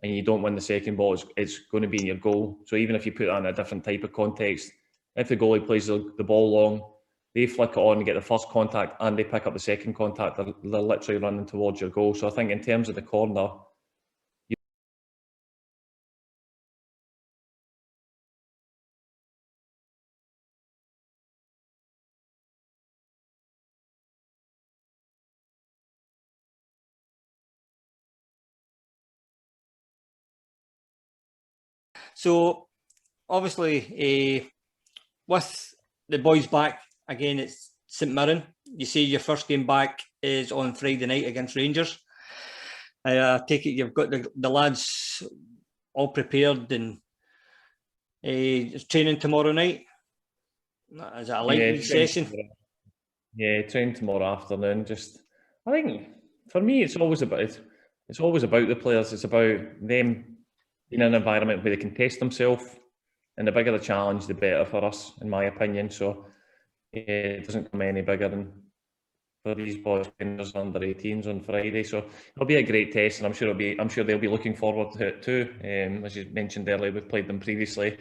and you don't win the second ball, it's going to be in your goal. So even if you put that in a different type of context, if the goalie plays the ball long, they flick it on and get the first contact and they pick up the second contact, they're literally running towards your goal. So I think in terms of the corner, So obviously, with the boys back again, it's St Mirren. You say your first game back is on Friday night against Rangers. I take it you've got the lads all prepared and training tomorrow night. Is it a light session? Yeah, train tomorrow afternoon. I think for me, it's always about it's always about the players. It's about them in an environment where they can test themselves, and the bigger the challenge, the better for us, in my opinion. So it doesn't come any bigger than for these boys playing under 18s on Friday. So it'll be a great test, and I'm sure they'll be looking forward to it too. As you mentioned earlier, we've played them previously.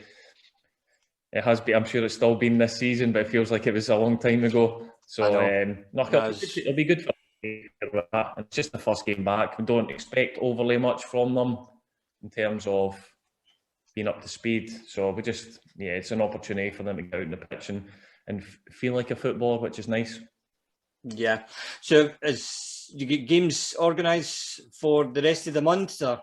It has been. I'm sure it's still been this season, but it feels like it was a long time ago. So it'll be good for that. It's just the first game back. We don't expect overly much from them in terms of being up to speed. So we just, it's an opportunity for them to get out on the pitch and feel like a footballer, which is nice. Yeah. So as you get games organised for the rest of the month, or?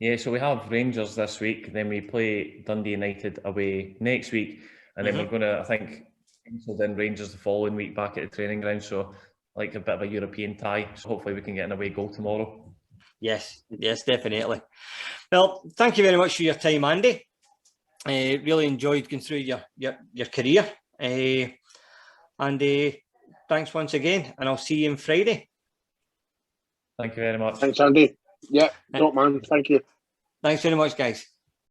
Yeah, so we have Rangers this week, then we play Dundee United away next week, and then we're going to, I think, then Rangers the following week back at the training ground. So like a bit of a European tie. So hopefully we can get an away goal tomorrow. Yes, definitely. Well, thank you very much for your time, Andy. Really enjoyed going through your career. And thanks once again, and I'll see you on Friday. Thank you very much. Thanks, Andy. Yeah, top man. Thank you. Thanks very much, guys.